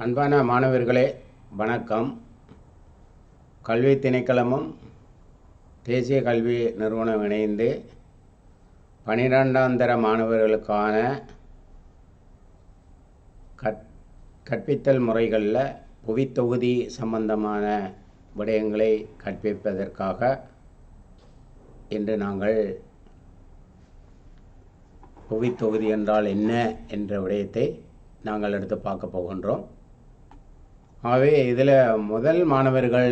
அன்பான மாணவர்களே வணக்கம். கல்வி திணைக்களமும் தேசிய கல்வி நிறுவனம் இணைந்து 12ஆம் தர மாணவர்களுக்கான கற்பித்தல் முறைகளில் புவித்தொகுதி சம்பந்தமான விடயங்களை கற்பிப்பதற்காக இன்று நாங்கள் புவித்தொகுதி என்றால் என்ன என்ற விடயத்தை நாங்கள் எடுத்து பார்க்க போகின்றோம். ஆகவே இதில் முதல் மாணவர்கள்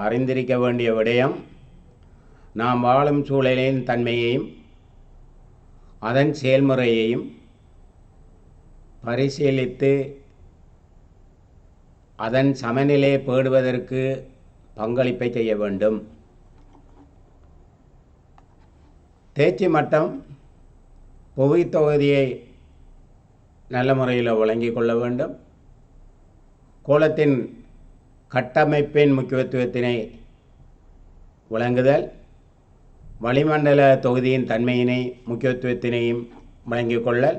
அறிந்திருக்க வேண்டிய விடயம், நாம் வாழும் சூழலின் தன்மையையும் அதன் செயல்முறையையும் பரிசீலித்து அதன் சமநிலையை பேணுவதற்கு பங்களிப்பை செய்ய வேண்டும். தேர்ச்சி மட்டம் புவித்தொகுதியை நல்ல முறையில் வழங்கிக் கொள்ள வேண்டும். கோளத்தின் கட்டமைப்பின் முக்கியத்துவத்தினை வழங்குதல், வளிமண்டல தொகுதியின் தன்மையினை முக்கியத்துவத்தினையும் வழங்கிக் கொள்ளல்,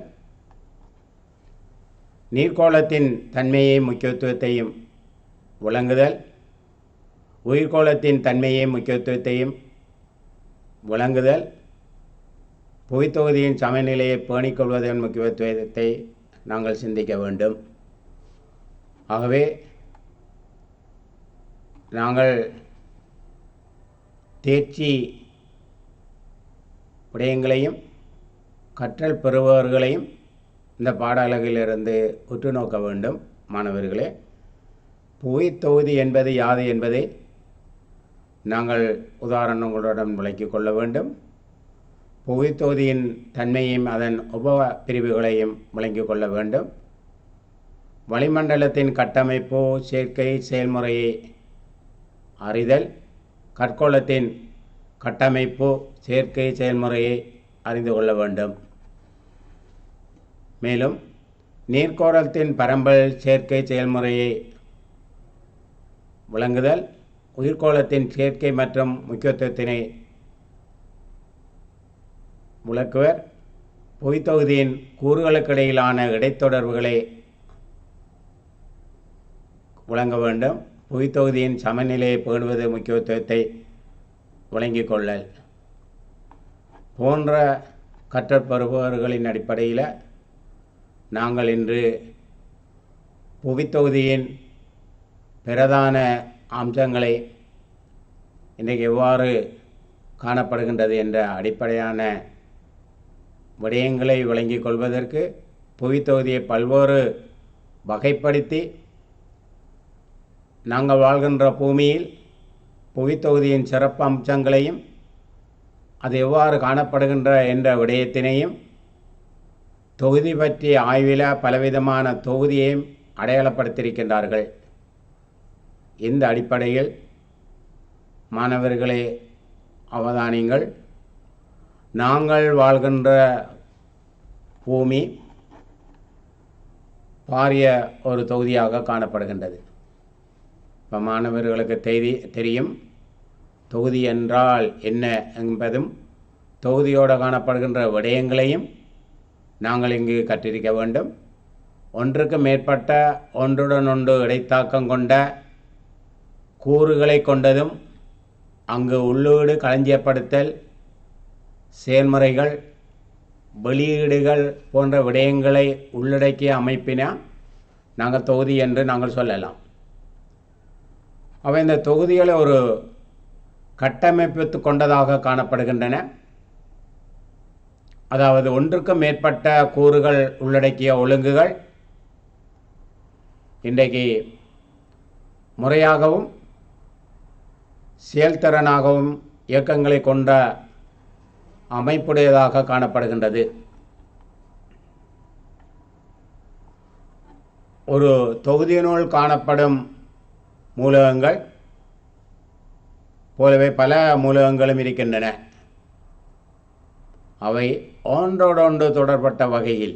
நீர்க்கோளத்தின் தன்மையை முக்கியத்துவத்தையும் வழங்குதல், உயிர்கோளத்தின் தன்மையை முக்கியத்துவத்தையும் வழங்குதல், புவித்தொகுதியின் சமநிலையை பேணிக்கொள்வதன் முக்கியத்துவத்தை நாங்கள் சிந்திக்க வேண்டும். ஆகவே நாங்கள் தேர்ச்சி விடயங்களையும் கற்றல் பெறுபவர்களையும் இந்த பாட அலகிலிருந்து உற்று நோக்க வேண்டும். மாணவர்களே, புவித்தொகுதி என்பது யாது என்பதை நாங்கள் உதாரணங்களுடன் விளக்கிக் கொள்ள வேண்டும். புவித்தொகுதியின் தன்மையையும் அதன் உப பிரிவுகளையும் விளங்கிக் கொள்ள வேண்டும். வளிமண்டலத்தின் கட்டமைப்பு சேர்க்கை செயல்முறையை அறிதல், கற்கோளத்தின் கட்டமைப்பு சேர்க்கை செயல்முறையை அறிந்து கொள்ள வேண்டும். மேலும் நீர்க்கோளத்தின் பரம்பல் சேர்க்கை செயல்முறையை விளங்குதல், உயிர்கோளத்தின் சேர்க்கை மற்றும் முக்கியத்துவத்தினை விளக்குவர், புவித்தொகுதியின் கூறுகளுக்கிடையிலான இடைத்தொடர்புகளை வழங்க வேண்டும், புவித்தொகுதியின் சமநிலையை பேணுவது முக்கியத்துவத்தை வழங்கிக் கொள்ளல் போன்ற கற்றற்பெறுபவர்களின் அடிப்படையில் நாங்கள் இன்று புவித்தொகுதியின் பிரதான அம்சங்களை இன்றைக்கு எவ்வாறு காணப்படுகின்றது என்ற அடிப்படையான விடயங்களை விளங்கிக் கொள்வதற்கு புவித்தொகுதியை பல்வேறு வகைப்படுத்தி நாங்கள் வாழ்கின்ற பூமியில் புவித்தொகுதியின் சிறப்பு அம்சங்களையும் அது எவ்வாறு காணப்படுகின்ற என்ற விடயத்தினையும் தொகுதி பற்றிய ஆய்வில் பலவிதமான தொகுதியையும் அடையாளப்படுத்தியிருக்கின்றார்கள். இந்த அடிப்படையில் மாணவர்களே அவதானியங்கள், நாங்கள் வாழ்கின்ற பூமி பாரிய ஒரு தொகுதியாக காணப்படுகின்றது. இப்போ மாணவர்களுக்கு தெரியும் தொகுதி என்றால் என்ன என்பதும் தொகுதியோடு காணப்படுகின்ற விடயங்களையும் நாங்கள் இங்கு கற்றிருக்க வேண்டும். ஒன்றுக்கு மேற்பட்ட ஒன்றுடன் ஒன்று இடைத்தாக்கம் கொண்ட கூறுகளை கொண்டதும் அங்கு உள்ளீடு களஞ்சியப்படுத்தல் செயல்முறைகள் வெளியீடுகள் போன்ற விடயங்களை உள்ளடக்கிய அமைப்பினா நாங்கள் தொகுதி என்று நாங்கள் சொல்லலாம். அவை இந்த தொகுதிகளை ஒரு கட்டமைப்பு கொண்டதாக காணப்படுகின்றன. அதாவது ஒன்றுக்கு மேற்பட்ட கூறுகள் உள்ளடக்கிய ஒழுங்குகள் இன்றைக்கு முறையாகவும் செயல்திறனாகவும் இயக்கங்களை கொண்ட அமைப்புடையதாக காணப்படுகின்றது. ஒரு தொகுதியினுள் காணப்படும் மூலகங்கள் போலவே பல மூலகங்களும் இருக்கின்றன. அவை ஒன்றோடொன்று தொடர்பட்ட வகையில்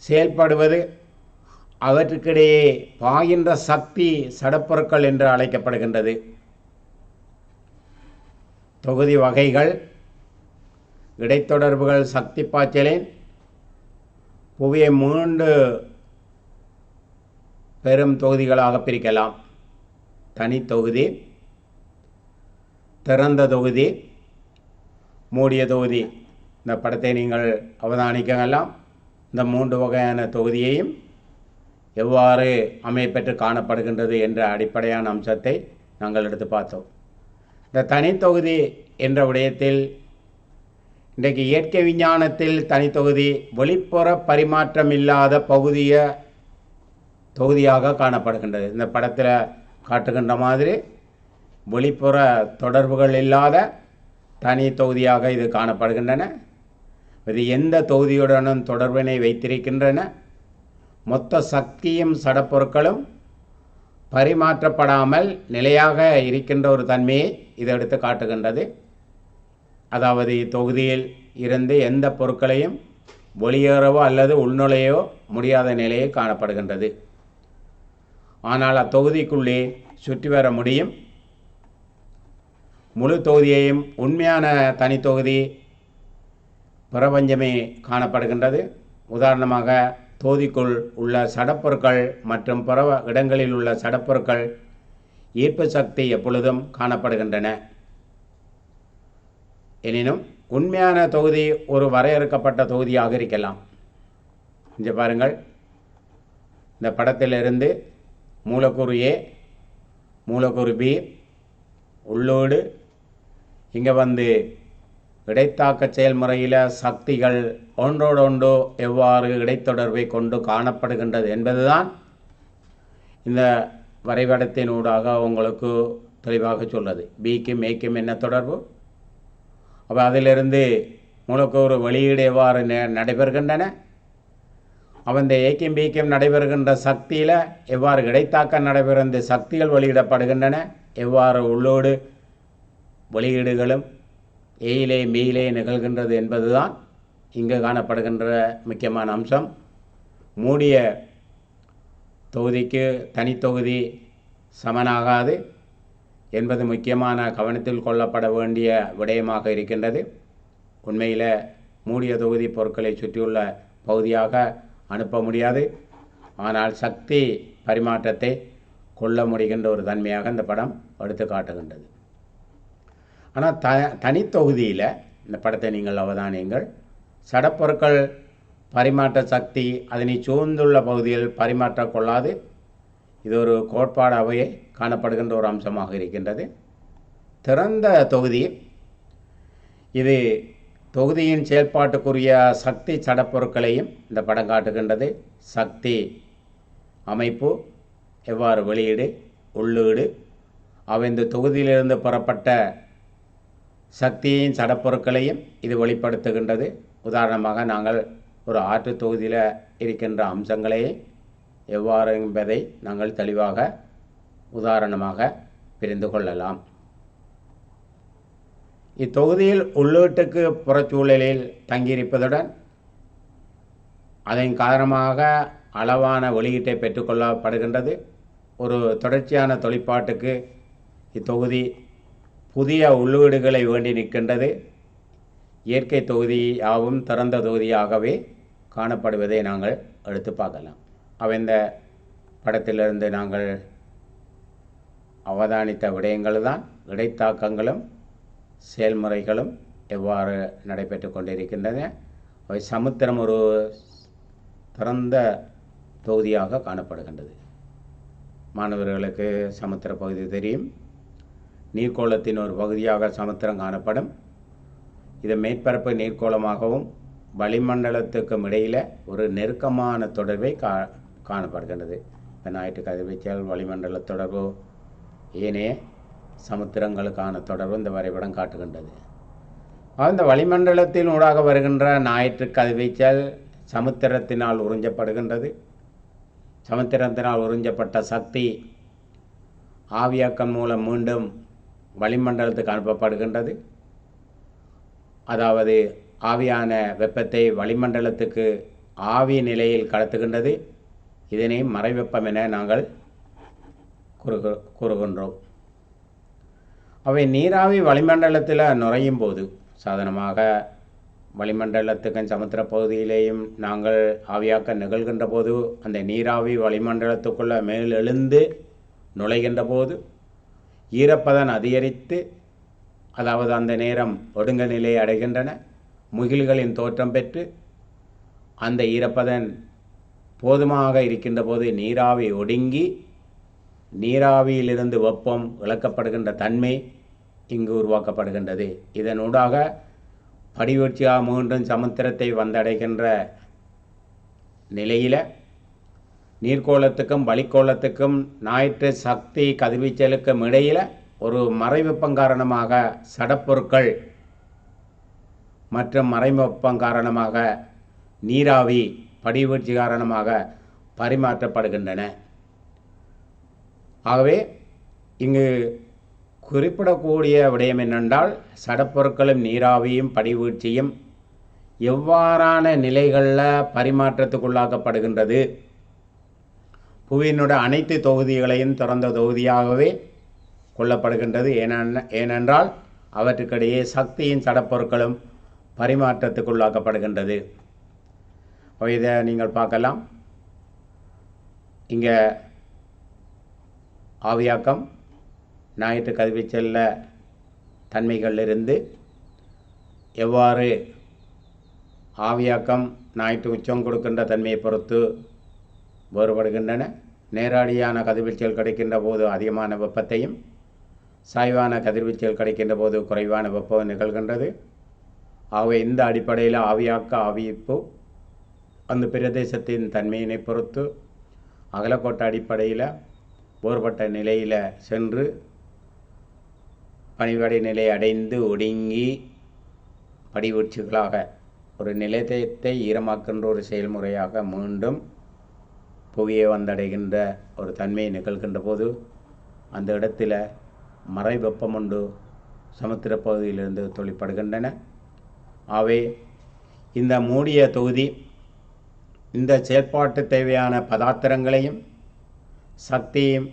செயல்படுவது, அவற்றுக்கிடையே பாய்கின்ற சக்தி சடப்பொருட்கள் என்று அழைக்கப்படுகின்றது. தொகுதி வகைகள், இடைத்தொடர்புகள், சக்தி பாய்ச்சலின் புவியை 3 பெரும் தொகுதிகளாக பிரிக்கலாம். தனி தொகுதி, திறந்த தொகுதி, மூடிய தொகுதி. இந்த படத்தை நீங்கள் அவதானிக்கலாம். இந்த 3 வகையான தொகுதியையும் எவ்வாறு அமைப்பெற்று காணப்படுகின்றது என்ற அடிப்படையான அம்சத்தை நாங்கள் எடுத்து பார்த்தோம். இந்த தனித்தொகுதி என்ற விடயத்தில் இன்றைக்கு இயற்கை விஞ்ஞானத்தில் தனித்தொகுதி வெளிப்புற பரிமாற்றம் இல்லாத தொகுதியாக காணப்படுகின்றது. இந்த படத்தில் காட்டுகின்ற மாதிரி வெளிப்புற தொடர்புகள் இல்லாத தனி தொகுதியாக இது காணப்படுகின்றன. இது எந்த தொகுதியுடனும் தொடர்பினை வைத்திருக்கின்றன. மொத்த சக்தியும் சடப்பொருட்களும் பரிமாற்றப்படாமல் நிலையாக இருக்கின்ற ஒரு தன்மையை இது எடுத்து காட்டுகின்றது. அதாவது இத்தொகுதியில் இருந்து எந்த பொருட்களையும் வெளியேறவோ அல்லது உள்நுழையவோ முடியாத நிலையை காணப்படுகின்றது. ஆனால் அத்தொகுதிக்குள்ளே சுற்றி வர முடியும். முழு தொகுதியையும் உண்மையான தனித்தொகுதி பிரபஞ்சமே காணப்படுகின்றது. உதாரணமாக தொகுதிக்குள் உள்ள சடப்பொருட்கள் மற்றும் பிற இடங்களில் உள்ள சடப்பொருட்கள் ஈர்ப்பு சக்தி எப்பொழுதும் காணப்படுகின்றன. எனினும் உண்மையான தொகுதி ஒரு வரையறுக்கப்பட்ட தொகுதியாக இருக்கலாம். இங்கே பாருங்கள், இந்த படத்திலிருந்து மூலக்கூறு A, மூலக்கூறு B, உள்ளோடு இங்கே இடைத்தாக்க செயல்முறையில் சக்திகள் ஒன்றோடொன்று எவ்வாறு இடைத்தொடர்பை கொண்டு காணப்படுகின்றது என்பதுதான் இந்த வரைபடத்தின் ஊடாக உங்களுக்கு தெளிவாக சொல்வது. பிக்கும் ஏக்கும் என்ன தொடர்பு, அப்போ அதிலிருந்து மூலக்கூறு வெளியீடு எவ்வாறு நடைபெறுகின்றன, அவன் ஏக்கும் பிக்கும் நடைபெறுகின்ற சக்தியில் எவ்வாறு இடைத்தாக்கம் நடைபெறுகின்ற சக்திகள் வெளியிடப்படுகின்றன, எவ்வாறு உள்ளோடு வெளியீடுகளும் ஏயிலே மீயிலே நிகழ்கின்றது என்பதுதான் இங்கு காணப்படுகின்ற முக்கியமான அம்சம். மூடிய தொகுதிக்கு தனித்தொகுதி சமனாகாது என்பது முக்கியமான கவனத்தில் கொள்ளப்பட வேண்டிய விடயமாக இருக்கின்றது. உண்மையில் மூடிய தொகுதி பொருட்களை சுற்றியுள்ள பகுதியாக அனுப்ப முடியாது. ஆனால் சக்தி பரிமாற்றத்தை கொள்ள முடிகின்ற ஒரு தன்மையாக இந்த படம் எடுத்து காட்டுகின்றது. ஆனால் தனித்தொகுதியில் இந்த படத்தை நீங்கள் அவதானியுங்கள். சடப்பொருட்கள் பரிமாற்ற சக்தி அதனை சூழ்ந்துள்ள பகுதியில் பரிமாற்ற கொள்ளாது. இது ஒரு கோட்பாடாகவே காணப்படுகின்ற ஒரு அம்சமாக இருக்கின்றது. திறந்த தொகுதி, இது தொகுதியின் செயல்பாட்டுக்குரிய சக்தி சடப்பொருட்களையும் இந்த படம் காட்டுகின்றது. சக்தி அமைப்பு, எவ்வாறு வெளியீடு, உள்ளீடு, அவை இந்த தொகுதியிலிருந்து பெறப்பட்ட சக்தியின் சடப்பொருட்களையும் இது வெளிப்படுத்துகின்றது. உதாரணமாக நாங்கள் ஒரு ஆற்று தொகுதியில் இருக்கின்ற அம்சங்களை எவ்வாறு என்பதை நாங்கள் தெளிவாக உதாரணமாக புரிந்து கொள்ளலாம். இத்தொகுதியில் உள்ளீட்டுக்கு புறச்சூழலில் தங்கியிருப்பதுடன் அதன் காரணமாக அளவான வெளியீட்டை பெற்றுக்கொள்ளப்படுகின்றது. ஒரு தொடர்ச்சியான தொழிற்பாட்டுக்கு இத்தொகுதி புதிய உள்ளீடுகளை வேண்டி நிற்கின்றது. இயற்கை தொகுதியாகவும் திறந்த தொகுதியாகவே காணப்படுவதை நாங்கள் எடுத்து பார்க்கலாம். இந்த படத்திலிருந்து நாங்கள் அவதானித்த விடயங்கள் தான் இடைத்தாக்கங்களும் செயல்முறைகளும் எவ்வாறு நடைபெற்று கொண்டிருக்கின்றன. அவை சமுத்திரம் ஒரு திறந்த தொகுதியாக காணப்படுகின்றது. மாணவர்களுக்கு சமுத்திர பகுதி தெரியும். நீர்க்கோளத்தின் ஒரு பகுதியாக சமுத்திரம் காணப்படும். இது மேற்பரப்பு நீர்க்கோளமாகவும் வளிமண்டலத்துக்கும் இடையில் ஒரு நெருக்கமான தொடர்பை காணப்படுகின்றது. இப்போ ஞாயிற்று கதிர்வீச்சால் வளிமண்டல தொடர்பு, ஏனைய சமுத்திரங்களுக்கான தொடர்பு இந்த வரைபடம் காட்டுகின்றது. அந்த வளிமண்டலத்தின் ஊடாக வருகின்ற ஞாயிற்று கதிர்வீச்சால் சமுத்திரத்தினால் உறிஞ்சப்படுகின்றது. சமுத்திரத்தினால் உறிஞ்சப்பட்ட சக்தி ஆவியாக்கம் மூலம் மீண்டும் வளிமண்டலத்துக்கு அனுப்பப்படுகின்றது. அதாவது ஆவியான வெப்பத்தை வளிமண்டலத்துக்கு ஆவி நிலையில் கடத்துகின்றது. இதனை மறைவெப்பம் என நாங்கள் கூறுகின்றோம். அவை நீராவி வளிமண்டலத்தில் நுழையும் போது சாதாரணமாக வளிமண்டலத்துக்கும் சமுத்திர பகுதியிலேயும் நாங்கள் ஆவியாக்க நிகழ்கின்ற போது அந்த நீராவி வளிமண்டலத்துக்குள்ளே மேலெழுந்து நுழைகின்ற போது ஈரப்பதன் அதிகரித்து, அதாவது அந்த நேரம் ஒடுங்க நிலையை அடைகின்றன. முகில்களின் தோற்றம் பெற்று அந்த ஈரப்பதன் போதுமாக இருக்கின்ற போது நீராவி ஒடுங்கி நீராவியிலிருந்து வெப்பம் இழக்கப்படுகின்ற தன்மை இங்கு உருவாக்கப்படுகின்றது. இதனூடாக படிவீழ்ச்சியாக மீண்டும் சமுத்திரத்தை வந்தடைகின்ற நிலையில் நீர்க்கோளத்துக்கும் வளிக்கோளத்துக்கும் ஞாயிற்று சக்தி கதிர்வீச்சலுக்கும் இடையில் ஒரு மறைவெப்பம் காரணமாக சடப்பொருட்கள் மற்றும் மறைவெப்பம் காரணமாக நீராவி படிவீழ்ச்சி காரணமாக பரிமாற்றப்படுகின்றன. ஆகவே இங்கு குறிப்பிடக்கூடிய விடயம் என்னென்றால், சடப்பொருட்களும் நீராவியும் படிவீழ்ச்சியும் எவ்வாறான நிலைகளில் பரிமாற்றத்துக்குள்ளாக்கப்படுகின்றது. புவியினுடைய அனைத்து தொகுதிகளையும் திறந்த தொகுதியாகவே கொள்ளப்படுகின்றது. ஏனென்றால் அவற்றுக்கிடையே சக்தியின் சடப்பொருட்களும் பரிமாற்றத்துக்குள்ளாக்கப்படுகின்றது. இதை நீங்கள் பார்க்கலாம். இங்கே ஆவியாக்கம் ஞாயிற்று கதிர்வீச்சல்ல தன்மைகளிலிருந்து எவ்வாறு ஆவியாக்கம் ஞாயிற்று உச்சம் கொடுக்கின்ற தன்மையை பொறுத்து வேறுபடுகின்றன. நேரடியான கதிர்வீச்சல் கிடைக்கின்ற போது அதிகமான வெப்பத்தையும், சாய்வான கதிர்வீச்சல் கிடைக்கின்ற போது குறைவான வெப்பம் நிகழ்கின்றது. ஆகவே இந்த அடிப்படையில் ஆவியாக்க ஆவியிப்பு அந்த பிரதேசத்தின் தன்மையினை பொறுத்து அகலக்கோட்ட அடிப்படையில் வேறுபட்ட நிலையில் சென்று பனிவடை நிலை அடைந்து ஒடுங்கி படிவீழ்ச்சிகளாக ஒரு நிலையத்தை ஈரமாக்கின்ற ஒரு செயல்முறையாக மீண்டும் புவியை வந்தடைகின்ற ஒரு தன்மையை நிகழ்கின்ற போது அந்த இடத்துல மறை வெப்பம் உண்டு சமுத்திர பகுதியிலிருந்து தொழிற்படுகின்றன. ஆகவே இந்த மூடிய தொகுதி இந்த செயற்பாட்டு தேவையான பதார்த்தங்களையும் சக்தியும்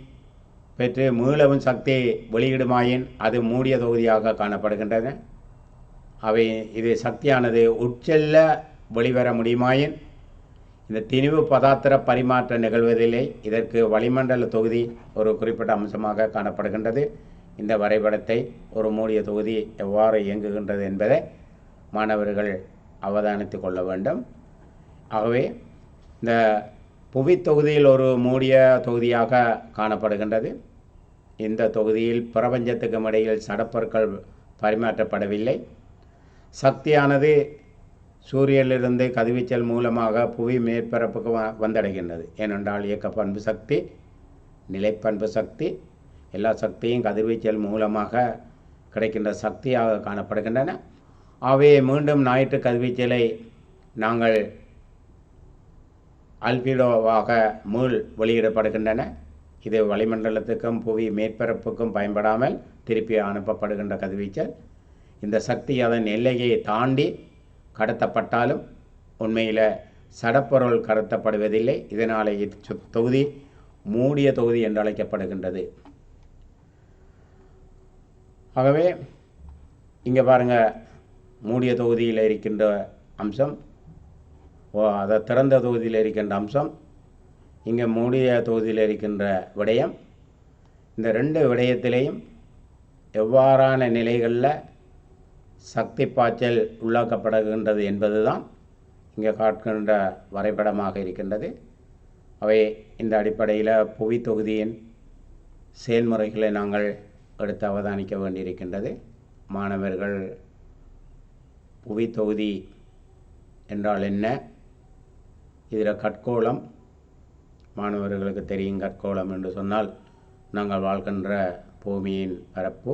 பெற்று மீளவும் சக்தியை வெளியிடுமாயின் அது மூடிய தொகுதியாக காணப்படுகின்றன. அவை இது சக்தியானது உட்செல்ல வெளிவர முடியுமாயின் இந்த திணிவு பதார்த்த பரிமாற்ற நிகழ்வதில்லை. இதற்கு வளிமண்டல தொகுதி ஒரு குறிப்பிட்ட அம்சமாக காணப்படுகின்றது. இந்த வரைபடத்தை ஒரு மூடிய தொகுதி எவ்வாறு இயங்குகின்றது என்பதை மாணவர்கள் அவதானித்து கொள்ள வேண்டும். ஆகவே இந்த புவி தொகுதியில் ஒரு மூடிய தொகுதியாக காணப்படுகின்றது. இந்த தொகுதியில் பிரபஞ்சத்துக்கு இடையில் சடப்பொருட்கள் பரிமாற்றப்படவில்லை. சக்தியானது சூரியனிலிருந்து கதிர்வீச்சல் மூலமாக புவி மேற்பரப்புக்கு வந்தடைகின்றது. ஏனென்றால் இயக்க பண்பு சக்தி, நிலைப்பண்பு சக்தி, எல்லா சக்தியும் கதிர்வீச்சல் மூலமாக கிடைக்கின்ற சக்தியாக காணப்படுகின்றன. அவை மீண்டும் ஞாயிற்று கதிர்வீச்சலை நாங்கள் அல்பிடோவாக மீள் வெளியிடப்படுகின்றன. இது வளிமண்டலத்துக்கும் புவி மேற்பரப்புக்கும் பயன்படாமல் திருப்பி அனுப்பப்படுகின்ற கதிர்வீச்சல். இந்த சக்தி அதன் எல்லையை தாண்டி கடத்தப்பட்டாலும் உண்மையில் சடப்பொருள் கடத்தப்படுவதில்லை. இதனால் தொகுதி மூடிய தொகுதி என்று அழைக்கப்படுகின்றது. ஆகவே இங்கே பாருங்கள், மூடிய தொகுதியில் இருக்கின்ற அம்சம், அதை திறந்த தொகுதியில் இருக்கின்ற அம்சம், இங்கே மூடிய தொகுதியில் இருக்கின்ற விடயம். இந்த ரெண்டு விடயத்திலேயும் எவ்வாறான நிலைகளில் சக்தி பாய்ச்சல் உள்ளாக்கப்படுகின்றது என்பது தான் இங்கே காட்டுகின்ற வரைபடமாக இருக்கின்றது. அவை இந்த அடிப்படையில் புவி தொகுதியின் செயல்முறைகளை நாங்கள் எடுத்து அவதானிக்க வேண்டியிருக்கின்றது. மாணவர்கள் புவி தொகுதி என்றால் என்ன, இதில் கட்கோளம் மாணவர்களுக்கு தெரியும். கட்கோளம் என்று சொன்னால் நாங்கள் வாழ்கின்ற பூமியின் பரப்பு.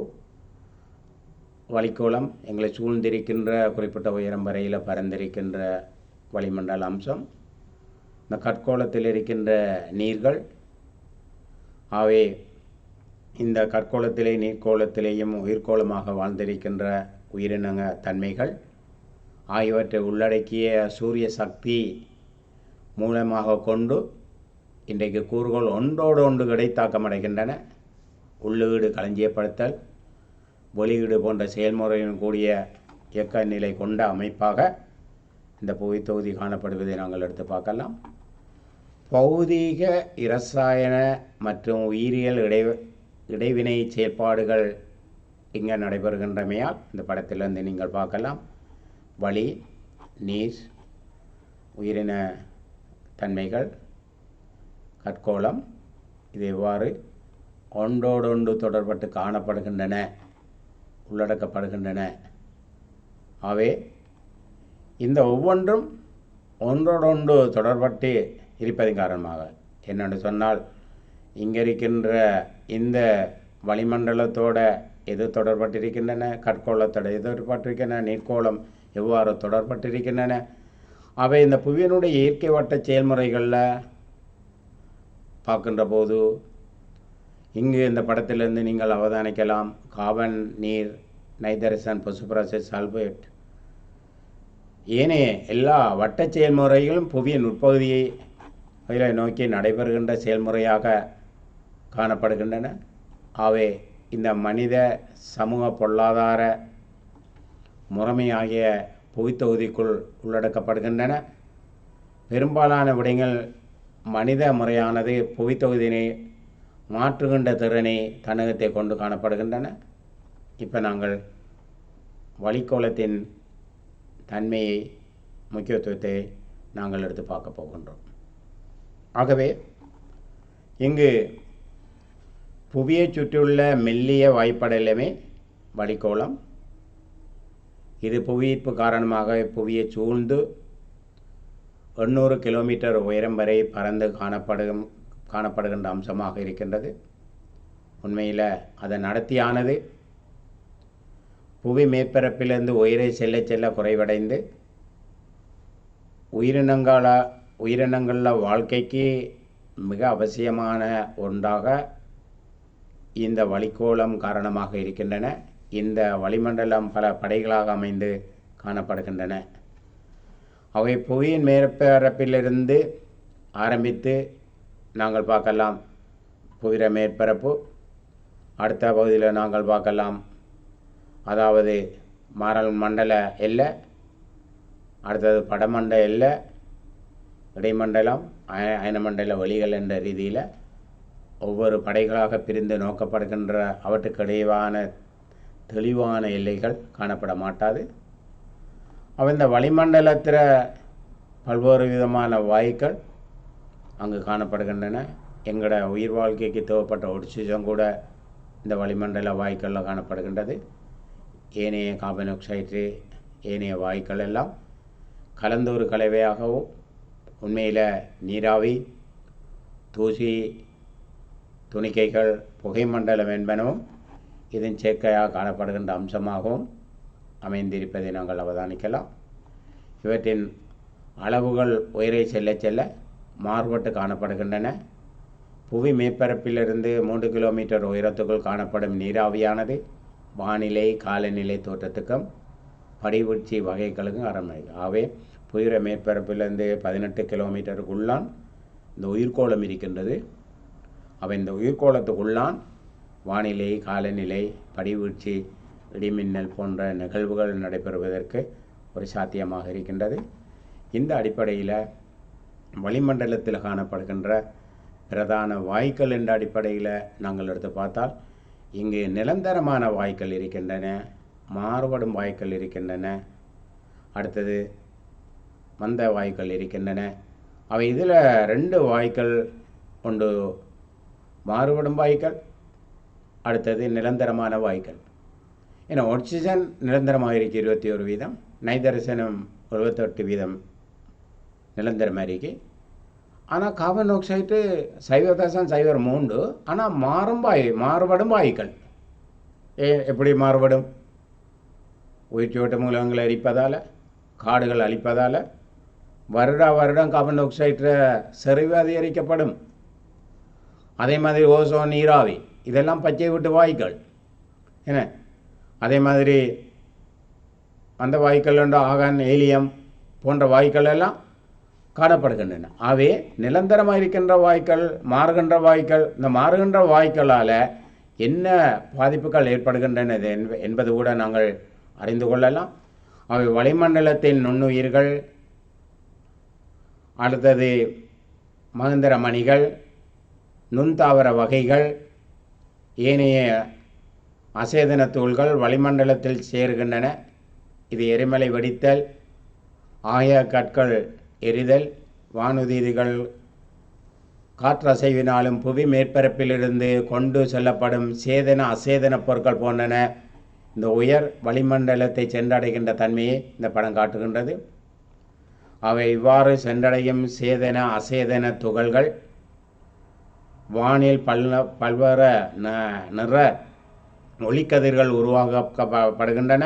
வளிக்கோளம் எங்களை சூழ்ந்திருக்கின்ற குறிப்பிட்ட உயரம் வரையில் பரந்திருக்கின்ற வளிமண்டல அம்சம். இந்த கட்கோளத்தில் இருக்கின்ற நீர்கள். ஆகவே இந்த கட்கோளத்திலே நீர்க்கோளத்திலேயும் உயிர்கோளமாக வாழ்ந்திருக்கின்ற உயிரின தன்மைகள் ஆகியவற்றை உள்ளடக்கிய சூரிய சக்தி மூலமாக கொண்டு இன்றைக்கு கூறுகள் ஒன்றோடு ஒன்று கிடைத்தாக்கமடைகின்றன. உள்ளீடு களஞ்சியப்படுத்தல், வெளியீடு போன்ற செயல்முறையுடன் கூடிய இயக்க நிலை கொண்ட அமைப்பாக இந்த புவித்தொகுதி காணப்படுவதை நாங்கள் எடுத்து பார்க்கலாம். பௌதீக, இரசாயன மற்றும் உயிரியல் இடைவினை செயற்பாடுகள் இங்கே நடைபெறுகின்றமையால் இந்த படத்திலிருந்து நீங்கள் பார்க்கலாம். வளி, நீர், உயிரின தன்மைகள், கற்கோளம் இது எவ்வாறு ஒன்றோடொன்று தொடர்பட்டு காணப்படுகின்றன, உள்ளடக்கப்படுகின்றன. ஆகவே இந்த ஒவ்வொன்றும் ஒன்றோடொன்று தொடர்பட்டு இருப்பதன் காரணமாக என்னென்னு சொன்னால், இங்கே இருக்கின்ற இந்த வளிமண்டலத்தோட எது தொடர்பட்டிருக்கின்றன, கற்கோளத்தோட எது தொடர்பட்டிருக்கின்றன, நீர்க்கோளம் எவ்வாறு தொடர்பட்டிருக்கின்றன. அவை இந்த புவியினுடைய இயற்கை வட்ட செயல்முறைகளில் பார்க்கின்ற போது இங்கு இந்த படத்திலிருந்து நீங்கள் அவதானிக்கலாம். கார்பன், நீர், நைட்ரசன், பாஸ்பரஸ், சல்பேட் ஏனைய எல்லா வட்ட செயல்முறைகளும் புவியின் உட்பகுதியை நோக்கி நடைபெறுகின்ற செயல்முறையாக காணப்படுகின்றன. அவை இந்த மனித சமூக பொருளாதார முறைமையாகிய புவித்தொகுதிக்குள் உள்ளடக்கப்படுகின்றன. பெரும்பாலான விடயங்கள் மனித முறையானது புவித்தொகுதியினை மாற்றுகின்ற திறனை தன்னகத்தை கொண்டு காணப்படுகின்றன. இப்போ நாங்கள் வளிக்கோளத்தின் தன்மையை, முக்கியத்துவத்தை நாங்கள் எடுத்து பார்க்க போகின்றோம். ஆகவே இங்கு புவியை சுற்றியுள்ள மெல்லிய வாய்ப்படலமே வளிக்கோளம். இது புவியீர்ப்பு காரணமாக புவியை சூழ்ந்து 800 கிலோமீட்டர் உயரம் வரை பறந்து காணப்படுகின்ற அம்சமாக இருக்கின்றது. உண்மையில் அதன் நடத்தியானது புவி மேற்பரப்பிலிருந்து உயிரை செல்ல செல்ல குறைவடைந்து உயிரினங்களில் வாழ்க்கைக்கு மிக அவசியமான ஒன்றாக இந்த வளிக்கோளம் காரணமாக இருக்கின்றன. இந்த வளிமண்டலம் பல படைகளாக அமைந்து காணப்படுகின்றன. அவை புவியின் மேற்பரப்பிலிருந்து ஆரம்பித்து நாங்கள் பார்க்கலாம் புவிர மேற்பரப்பு. அடுத்த பகுதியில் நாங்கள் பார்க்கலாம் அதாவது மாறல் மண்டல எல்லை, அடுத்தது படமண்ட எல்லை, இடைமண்டலம், அயனமண்டல வழிகள் என்ற ரீதியில் ஒவ்வொரு படைகளாக பிரிந்து நோக்கப்படுகின்ற அவற்றுக்கிடையான தெளிவான எல்லைகள் காணப்பட மாட்டாது. இந்த வளிமண்டலத்தில் பல்வேறு விதமான வாயுக்கள் அங்கு காணப்படுகின்றன. எங்களோட உயிர் வாழ்க்கைக்கு தேவைப்பட்ட ஆக்சிஜன் கூட இந்த வளிமண்டல வாயுக்களில் காணப்படுகின்றது. ஏனைய கார்பன் ஆக்சைடு, ஏனைய வாயுக்கள் எல்லாம் கலந்த ஒரு கலவையாகவும், உண்மையில் நீராவி, தூசி, துணிக்கைகள், புகை மண்டலம் என்பனவும் இதன் சேர்க்கையாக காணப்படுகின்ற அம்சமாகவும் அமைந்திருப்பதை நாங்கள் அவதானிக்கலாம். இவற்றின் அளவுகள் உயரை செல்ல செல்ல மாறுபட்டு காணப்படுகின்றன. புவி மேற்பரப்பிலிருந்து 3 கிலோமீட்டர் உயரத்துக்குள் காணப்படும் நீராவியானது வானிலை, காலநிலை தோற்றத்துக்கும் படிவீழ்ச்சி வகைகளுக்கும் ஆரம்பிக்கும். ஆகவே புவிர மேற்பரப்பிலிருந்து 18 கிலோமீட்டருக்குள்ளான் இந்த உயிர்கோளம் இருக்கின்றது. இந்த உயிர்கோளத்துக்குள்ளான் வானிலை, காலநிலை, படிவீழ்ச்சி, இடிமின்னல் போன்ற நிகழ்வுகள் நடைபெறுவதற்கு ஒரு சாத்தியமாக இருக்கின்றது. இந்த அடிப்படையில் வளிமண்டலத்தில் காணப்படுகின்ற பிரதான வாயுக்கள் என்ற அடிப்படையில் நாங்கள் எடுத்து பார்த்தால் இங்கு நிரந்தரமான வாயுக்கள் இருக்கின்றன, மாறுபடும் வாயுக்கள் இருக்கின்றன, அடுத்தது மந்த வாயுக்கள் இருக்கின்றன. அவை இதில் 2 வாயுக்கள் உண்டு, மாறுபடும் வாயுக்கள், அடுத்தது நிரந்தரமான வாயுக்கள். ஏன்னா ஆக்சிஜன் நிரந்தரமாக இருக்குது 21%, நைட்ரசனும் 78% நிரந்தரமாக இருக்குது. ஆனால் கார்பன் ஆக்சைடு 0.03, ஆனால் மாறுபடும் வாயுக்கள். எப்படி மாறுபடும்? உயிர்ச்சோட்ட மூலங்களை அழிப்பதால், காடுகள் அழிப்பதால் வருடம் கார்பன் ஆக்சைடு செறிவு அதிகரிக்கப்படும். அதே மாதிரி ஓசோன், நீராவி இதெல்லாம் பச்சை விட்டு வாயுக்கள். என்ன அதே மாதிரி அந்த வாயுக்கள் என்ற ஆகான், ஹீலியம் போன்ற வாயுக்கள் எல்லாம் காணப்படுகின்றன. ஆகவே நிரந்தரமாக இருக்கின்ற வாயுக்கள், மாறுகின்ற வாயுக்கள், இந்த மாறுகின்ற வாயுக்களால் என்ன பாதிப்புகள் ஏற்படுகின்றன என்பது கூட நாங்கள் அறிந்து கொள்ளலாம். அவை வளிமண்டலத்தின் நுண்ணுயிர்கள், அடுத்தது மகந்திர மணிகள், நுண்தாவர வகைகள், ஏனைய அசேதன தூள்கள் வளிமண்டலத்தில் சேர்கின்றன. இது எரிமலை வெடித்தல், ஆய கற்கள் எரிதல், வானுதீதிகள் காற்றசைவினாலும் புவி மேற்பரப்பிலிருந்து கொண்டு செல்லப்படும் சேதன அசேதன பொருட்கள் போன்றன இந்த உயர் வளிமண்டலத்தை சென்றடைகின்ற தன்மையை இந்த படம் காட்டுகின்றது. அவை இவ்வாறு சென்றடையும் சேதன அசேதன துகள்கள் வானில் பல்வேறு நிற ஒளிக்கதிர்கள் உருவாக்கப்படுகின்றன.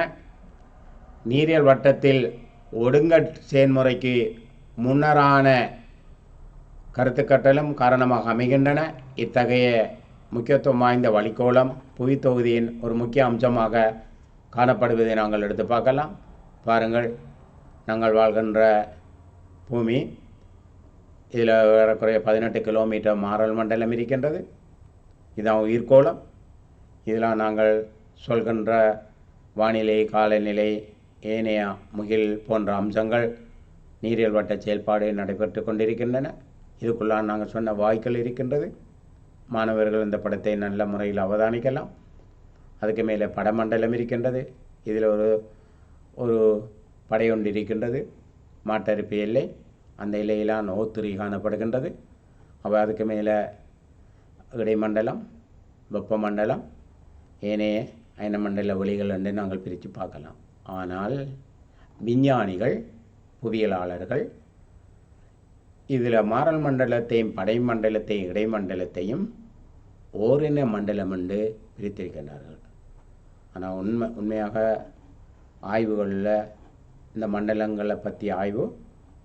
நீரியல் வட்டத்தில் ஒடுங்கற் செயல்முறைக்கு முன்னரான கருத்துக்கட்டலும் காரணமாக அமைகின்றன. இத்தகைய முக்கியத்துவம் வாய்ந்த வளிக்கோளம் புவி தொகுதியின் ஒரு முக்கிய அம்சமாக காணப்படுவதை நாங்கள் எடுத்து பார்க்கலாம். பாருங்கள், நாங்கள் வாழ்கின்ற பூமி, இதில் ஏறக்குறைய 18 கிலோமீட்டர் மாறல் மண்டலம் இருக்கின்றது. இதுதான் உயிர்கோளம். இதில் நாங்கள் சொல்கின்ற வானிலை, காலநிலை, ஏனைய முகில் போன்ற அம்சங்கள் நீரியல் வட்ட செயல்பாடு நடைபெற்று கொண்டிருக்கின்றன. இதுக்குள்ளாக நாங்கள் சொன்ன வாய்க்கள் இருக்கின்றது. மாணவர்கள் இந்த படத்தை நல்ல முறையில் அவதானிக்கலாம். அதுக்கு மேலே படமண்டலம் இருக்கின்றது. இதில் ஒரு படையொன்று இருக்கின்றது, மாட்டரிப்பு எல்லை. அந்த எல்லையிலான ஓத்துரி காணப்படுகின்றது. அப்போ அதுக்கு மேலே இடைமண்டலம், வெப்பமண்டலம், ஏனைய அயனமண்டல ஒளிகள் என்று நாங்கள் பிரித்து பார்க்கலாம். ஆனால் விஞ்ஞானிகள், புவியியலாளர்கள் இதில் மாறல் மண்டலத்தையும் படைமண்டலத்தையும் இடைமண்டலத்தையும் ஓரின மண்டலம் என்று பிரித்திருக்கின்றார்கள். ஆனால் உண்மையாக ஆய்வுகளில் இந்த மண்டலங்களை பற்றிய ஆய்வு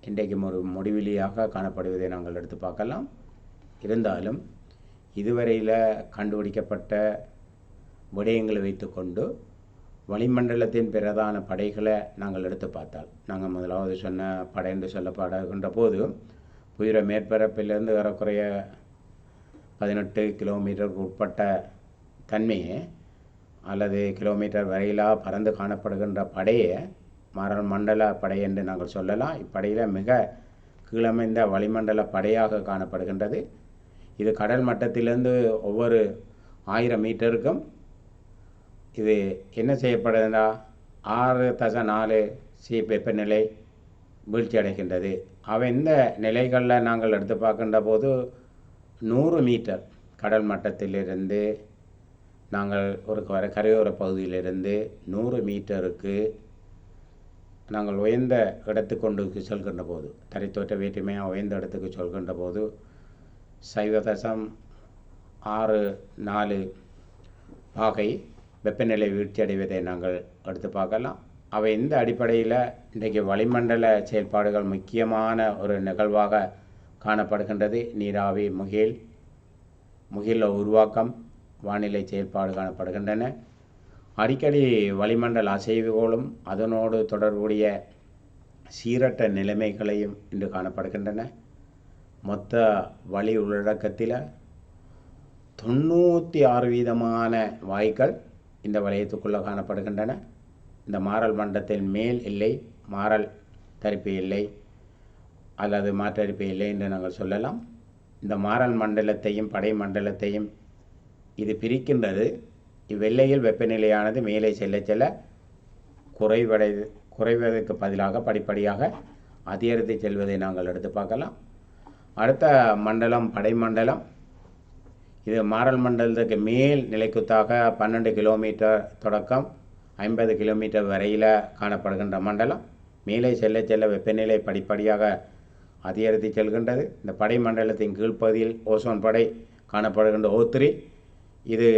இன்றைக்கும் ஒரு முடிவிலியாக காணப்படுவதை நாங்கள் எடுத்து பார்க்கலாம். இருந்தாலும் இதுவரையில் கண்டுபிடிக்கப்பட்ட விடயங்களை வைத்துக்கொண்டு வளிமண்டலத்தின் பிரதான படைகளை நாங்கள் எடுத்து பார்த்தால், நாங்கள் முதலாவது சொன்ன படை என்று சொல்லப்படுகின்ற போது புவியிற மேற்பரப்பிலிருந்து ஏறக்குறைய 18 கிலோமீட்டருக்கு உட்பட்ட தன்மையை அல்லது கிலோமீட்டர் வரையிலாக பறந்து காணப்படுகின்ற படையை மாறல் மண்டல படை என்று நாங்கள் சொல்லலாம். இப்படையில் மிக கீழமைந்த வளிமண்டல படையாக காணப்படுகின்றது. இது கடல் மட்டத்திலிருந்து ஒவ்வொரு 1000 மீட்டருக்கும் இது என்ன செய்யப்படுதுன்னா 6.4 சி வெப்பநிலை வீழ்ச்சி அடைகின்றது. அவை இந்த நிலைகளில் நாங்கள் எடுத்து பார்க்கின்ற போது 100 மீட்டர் கடல் மட்டத்திலிருந்து நாங்கள் ஒரு கரையோர பகுதியிலிருந்து 100 மீட்டருக்கு நாங்கள் உயர்ந்த இடத்துக்கு கொண்டு செல்கின்ற போது, தரைத்தோற்ற வேற்றுமையாக உயர்ந்த இடத்துக்கு சொல்கின்ற போது 0.64 பாகை வெப்பநிலை வீழ்ச்சி அடைவதை நாங்கள் எடுத்து பார்க்கலாம். அவை இந்த அடிப்படையில் இன்றைக்கு வளிமண்டல செயல்பாடுகள் முக்கியமான ஒரு நிகழ்வாக காணப்படுகின்றது. நீராவி, முகில் உருவாக்கம், வானிலை செயல்பாடு காணப்படுகின்றன. அடிக்கடி வளிமண்டல அசைவுகளும் அதனோடு தொடர்புடைய சீரற்ற நிலைமைகளையும் இன்று காணப்படுகின்றன. மொத்த வளி உள்ளடக்கத்தில் 96% வாயுக்கள் இந்த வலயத்துக்குள்ளே காணப்படுகின்றன. இந்த மாறல் மண்டலத்தின் மேல் எல்லை மாறல் தரிப்பு எல்லை அல்லது மாற்றரிப்பு எல்லை என்று நாங்கள் சொல்லலாம். இந்த மாறல் மண்டலத்தையும் படை மண்டலத்தையும் இது பிரிக்கின்றது. இவ்வெல்லையில் வெப்பநிலையானது மேலே செல்ல செல்ல குறைவதற்கு பதிலாக படிப்படியாக அதிகரித்து செல்வதை நாங்கள் எடுத்து பார்க்கலாம். அடுத்த மண்டலம் படை மண்டலம். இது மாறல் மண்டலத்துக்கு மேல் நிலைக்குத்தாக 12 கிலோமீட்டர் தொடக்கம் 50 கிலோமீட்டர் வரையில் காணப்படுகின்ற மண்டலம். மேலே செல்ல செல்ல வெப்பநிலை படிப்படியாக அதிகரித்து செல்கின்றது. இந்த படை மண்டலத்தின் கீழ்ப்பகுதியில் ஓசோன் படை காணப்படுகின்ற O3, இது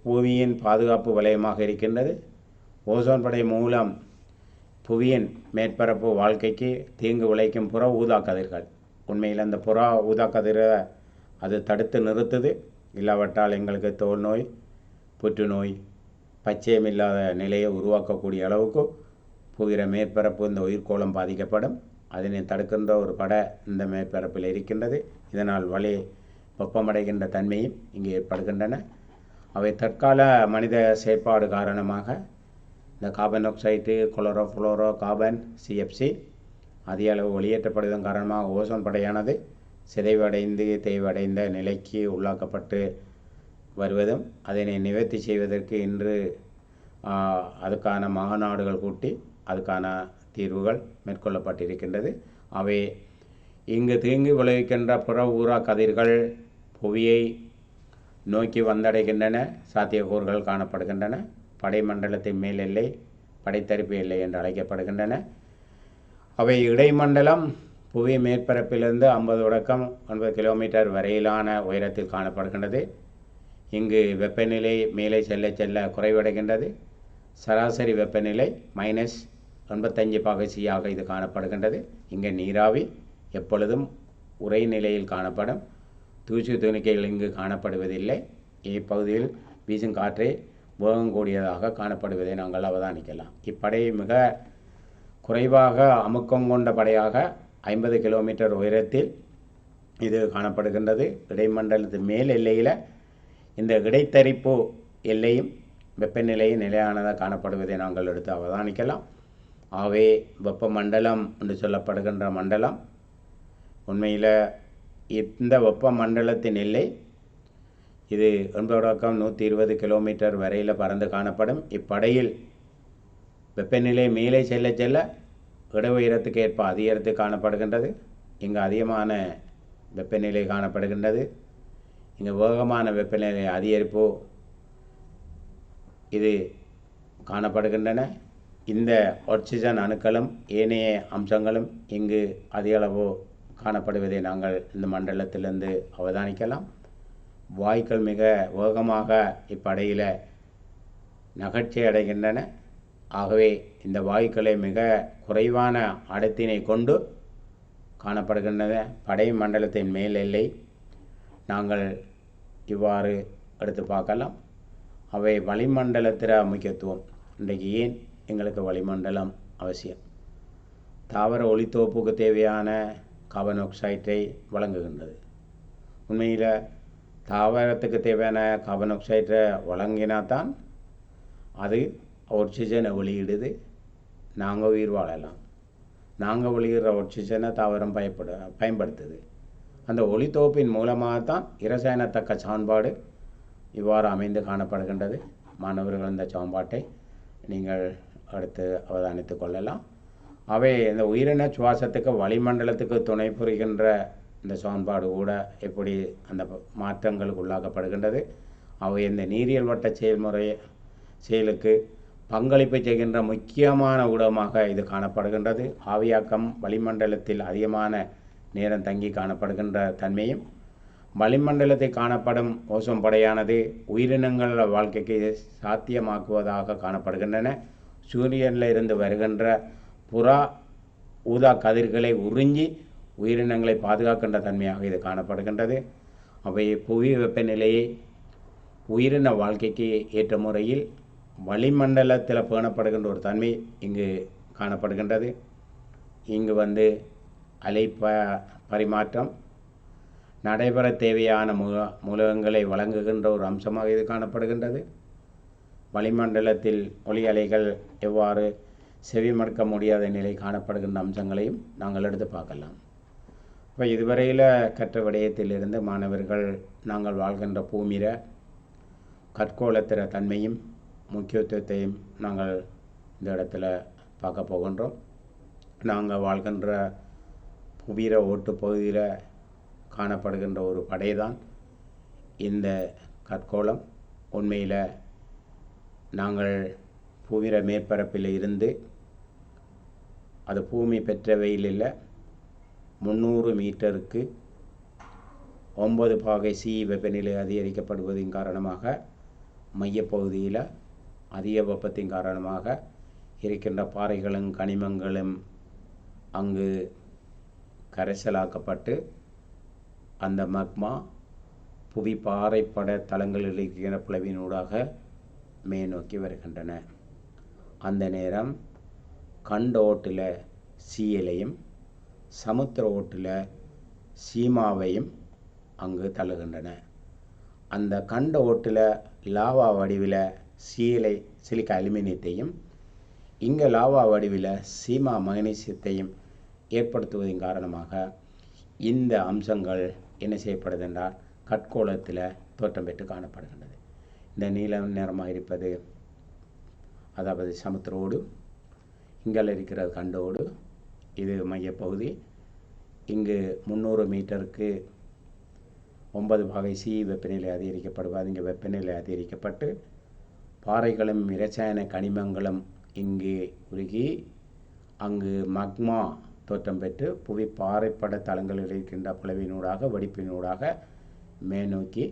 புவியின் பாதுகாப்பு வலயமாக இருக்கின்றது. ஓசோன் படை மூலம் புவியின் மேற்பரப்பு வாழ்க்கைக்கு தீங்கு விளைக்கும் புற ஊதா கதிர்கள், உண்மையில் அந்த புற ஊதா கதிரை அது தடுத்து நிறுத்துது. இல்லாவிட்டால் எங்களுக்கு தோல் நோய், புற்றுநோய், பச்சையமில்லாத நிலையை உருவாக்கக்கூடிய அளவுக்கு புவியிற மேற்பரப்பு இந்த உயிர்கோளம் பாதிக்கப்படும். அதனை தடுக்கின்ற ஒரு படை இந்த மேற்பரப்பில் இருக்கின்றது. இதனால் வெப்பமடைகின்ற தன்மையும் இங்கே ஏற்படுகின்றன. அவை தற்கால மனித செயற்பாடு காரணமாக இந்த carbon oxide, chlorofluoro carbon, CFC அதிக அளவு வெளியேற்றப்படுவதன் காரணமாக ஓசோன் படையானது சிதைவடைந்து தேய்வடைந்த நிலைக்கு உள்ளாக்கப்பட்டு வருவதும் அதனை நிவர்த்தி செய்வதற்கு இன்று அதுக்கான மாநாடுகள் கூட்டி அதுக்கான தீர்வுகள் மேற்கொள்ளப்பட்டிருக்கின்றது. அவை இங்கு தீங்கு விளைவிக்கின்ற புற ஊரா கதிர்கள் புவியை நோக்கி வந்தடைகின்றன. சாத்தியக்கூறுகள் காணப்படுகின்றன. படைமண்டலத்தின் மேல் எல்லை படைத்தரிப்பு எல்லை என்று அழைக்கப்படுகின்றன. அவை இடைமண்டலம் புவி மேற்பரப்பிலிருந்து 50 தொடக்கம் 90 கிலோமீட்டர் வரையிலான உயரத்தில் காணப்படுகின்றது. இங்கு வெப்பநிலை மேலே செல்ல செல்ல குறைவடைகின்றது. சராசரி வெப்பநிலை -95°C இது காணப்படுகின்றது. இங்கே நீராவி எப்பொழுதும் உறை நிலையில் காணப்படும். தூசி துணிக்கைகள் இங்கு காணப்படுவதில்லை. இப்பகுதியில் வீசும் காற்றை வேகம் கூடியதாக காணப்படுவதை நாங்கள் அவதானிக்கலாம். இப்படை மிக குறைவாக அமுக்கம் கொண்ட படையாக 50 கிலோமீட்டர் உயரத்தில் இது காணப்படுகின்றது. இடைமண்டலத்தின் மேல் எல்லையில் இந்த இடைத்தரிப்பு எல்லையும் வெப்பநிலையும் நிலையானதாக காணப்படுவதை நாங்கள் எடுத்து அவதானிக்கலாம். ஆகவே வெப்பமண்டலம் என்று சொல்லப்படுகின்ற மண்டலம் உண்மையில் இந்த வெப்பமண்டலத்தின் எல்லை இது 120 கிலோமீட்டர் வரையில் பறந்து காணப்படும். இப்படையில் வெப்பநிலை மேலே செல்ல செல்ல இட உயரத்துக்கு ஏற்ப அதிகரித்து காணப்படுகின்றது. இங்கு அதிகமான வெப்பநிலை காணப்படுகின்றது. இங்கு வேகமான வெப்பநிலை அதிகரிப்பு இது காணப்படுகின்றன. இந்த ஆக்சிஜன் அணுக்களும் ஏனைய அம்சங்களும் இங்கு அதிகளவு காணப்படுவதை நாங்கள் இந்த மண்டலத்திலிருந்து அவதானிக்கலாம். வாயுக்கள் மிக வேகமாக இப்படையில் நகர்ச்சி அடைகின்றன. ஆகவே இந்த வாயுக்களை மிக குறைவான அடர்த்தினை கொண்டு காணப்படுகின்றன. படை மண்டலத்தின் மேல் எல்லை நாங்கள் இவ்வாறு எடுத்து பார்க்கலாம். அவை வளிமண்டலத்திற முக்கியத்துவம். இன்றைக்கு ஏன் எங்களுக்கு வளிமண்டலம் அவசியம்? தாவர ஒளித்தோப்புக்கு தேவையான கார்பன் ஆக்சைடை வழங்குகின்றது. உண்மையில் தாவரத்துக்கு தேவையான கார்பன் ஆக்சைடை வழங்கினாதான் அது ஆக்சிஜனை வெளியிடுது. நாங்கள் உயிர் வாழலாம். நாங்கள் வெளியிடுற ஆக்சிஜனை தாவரம் பயன்படுத்துது. அந்த ஒளித்தோப்பின் மூலமாகத்தான் இரசாயனத்தக்க சமன்பாடு இவ்வாறு அமைந்து காணப்படுகின்றது. மாணவர்கள் இந்த சமன்பாட்டை நீங்கள் அடுத்து அவதானித்து கொள்ளலாம். அவை இந்த உயிரின சுவாசத்துக்கு வளிமண்டலத்துக்கு துணை புரிகின்ற இந்த சமன்பாடு கூட எப்படி அந்த மாற்றங்களுக்கு உள்ளாக்கப்படுகின்றது. அவை இந்த நீரியல் வட்ட செயலுக்கு பங்களிப்பு செய்கின்ற முக்கியமான ஊடகமாக இது காணப்படுகின்றது. ஆவியாக்கம் வளிமண்டலத்தில் அதிகமான நேரம் தங்கி காணப்படுகின்ற தன்மையும் வளிமண்டலத்தில் காணப்படும் ஓசோன் படையானது உயிரினங்கள் வாழ்க்கைக்கு சாத்தியமாக்குவதாக காணப்படுகின்றன. சூரியனில் இருந்து வருகின்ற புறா ஊதா கதிர்களை உறிஞ்சி உயிரினங்களை பாதுகாக்கின்ற தன்மையாக இது காணப்படுகின்றது. அவை புவி வெப்பநிலையை உயிரின வாழ்க்கைக்கு ஏற்ற முறையில் வளிமண்டலத்தில் பேணப்படுகின்ற ஒரு தன்மை இங்கு காணப்படுகின்றது. இங்கு அலை பரிமாற்றம் நடைபெற தேவையான மூலகங்களை வழங்குகின்ற ஒரு அம்சமாக இது காணப்படுகின்றது. வளிமண்டலத்தில் ஒளி அலைகள் எவ்வாறு செவிமடுக்க முடியாத நிலை காணப்படுகின்ற அம்சங்களையும் நாங்கள் எடுத்து பார்க்கலாம். இப்போ இதுவரையில் கற்ற விடயத்திலிருந்து மாணவர்கள் நாங்கள் வாழ்கின்ற பூமியில கற்கோளத்திற தன்மையும் முக்கியத்துவத்தையும் நாங்கள் இந்த இடத்துல பார்க்க போகின்றோம். நாங்கள் வாழ்கின்ற புவியிற ஓட்டு பகுதியில் காணப்படுகின்ற ஒரு படைதான் இந்த கற்கோளம். உண்மையில் நாங்கள் புவியிற மேற்பரப்பில் இருந்து அது பூமி பெற்ற வெயிலில் 300 மீட்டருக்கு 9 பாகை C வெப்பநிலை அதிகரிக்கப்படுவதின் காரணமாக மையப்பகுதியில் அதிக வெப்பத்தின் காரணமாக இருக்கின்ற பாறைகளும் கனிமங்களும் அங்கு கரைசலாக்கப்பட்டு அந்த மக்மா புவி பாறைப்பட தளங்களில் இருக்கிற பிளவினூடாக மேநோக்கி வருகின்றன. அந்த நேரம் கண்ட ஓட்டில் சீயலையும் சமுத்திர ஓட்டில் சீமாவையும் அங்கு தள்ளுகின்றன. அந்த கண்ட ஓட்டில் லாவா வடிவில் சீலை சிலிக்க அலுமினியத்தையும் இங்கே லாவா வடிவில் சீமா மக்னீசியத்தையும் ஏற்படுத்துவதன் காரணமாக இந்த அம்சங்கள் என்ன செய்யப்படுது என்றால் கட்கோளத்தில் தோற்றம் பெற்று காணப்படுகின்றது. இந்த நீல நிறமாக இருப்பது அதாவது சமுத்திரோடு, இங்கே இருக்கிறது கண்டோடு, இது மையப்பகுதி. இங்கு 300 மீட்டருக்கு 9 பாகை சி வெப்பநிலை அதிகரிக்கப்படுவது. இங்கே வெப்பநிலை அதிகரிக்கப்பட்டு பாறைகளும் இரசாயன கனிமங்களும் இங்கு உருகி அங்கு மக்மா தோற்றம் பெற்று புவி பாறைப்பட தளங்களில் இருக்கின்ற பிளவினூடாக வெடிப்பினூடாக மேநோக்கி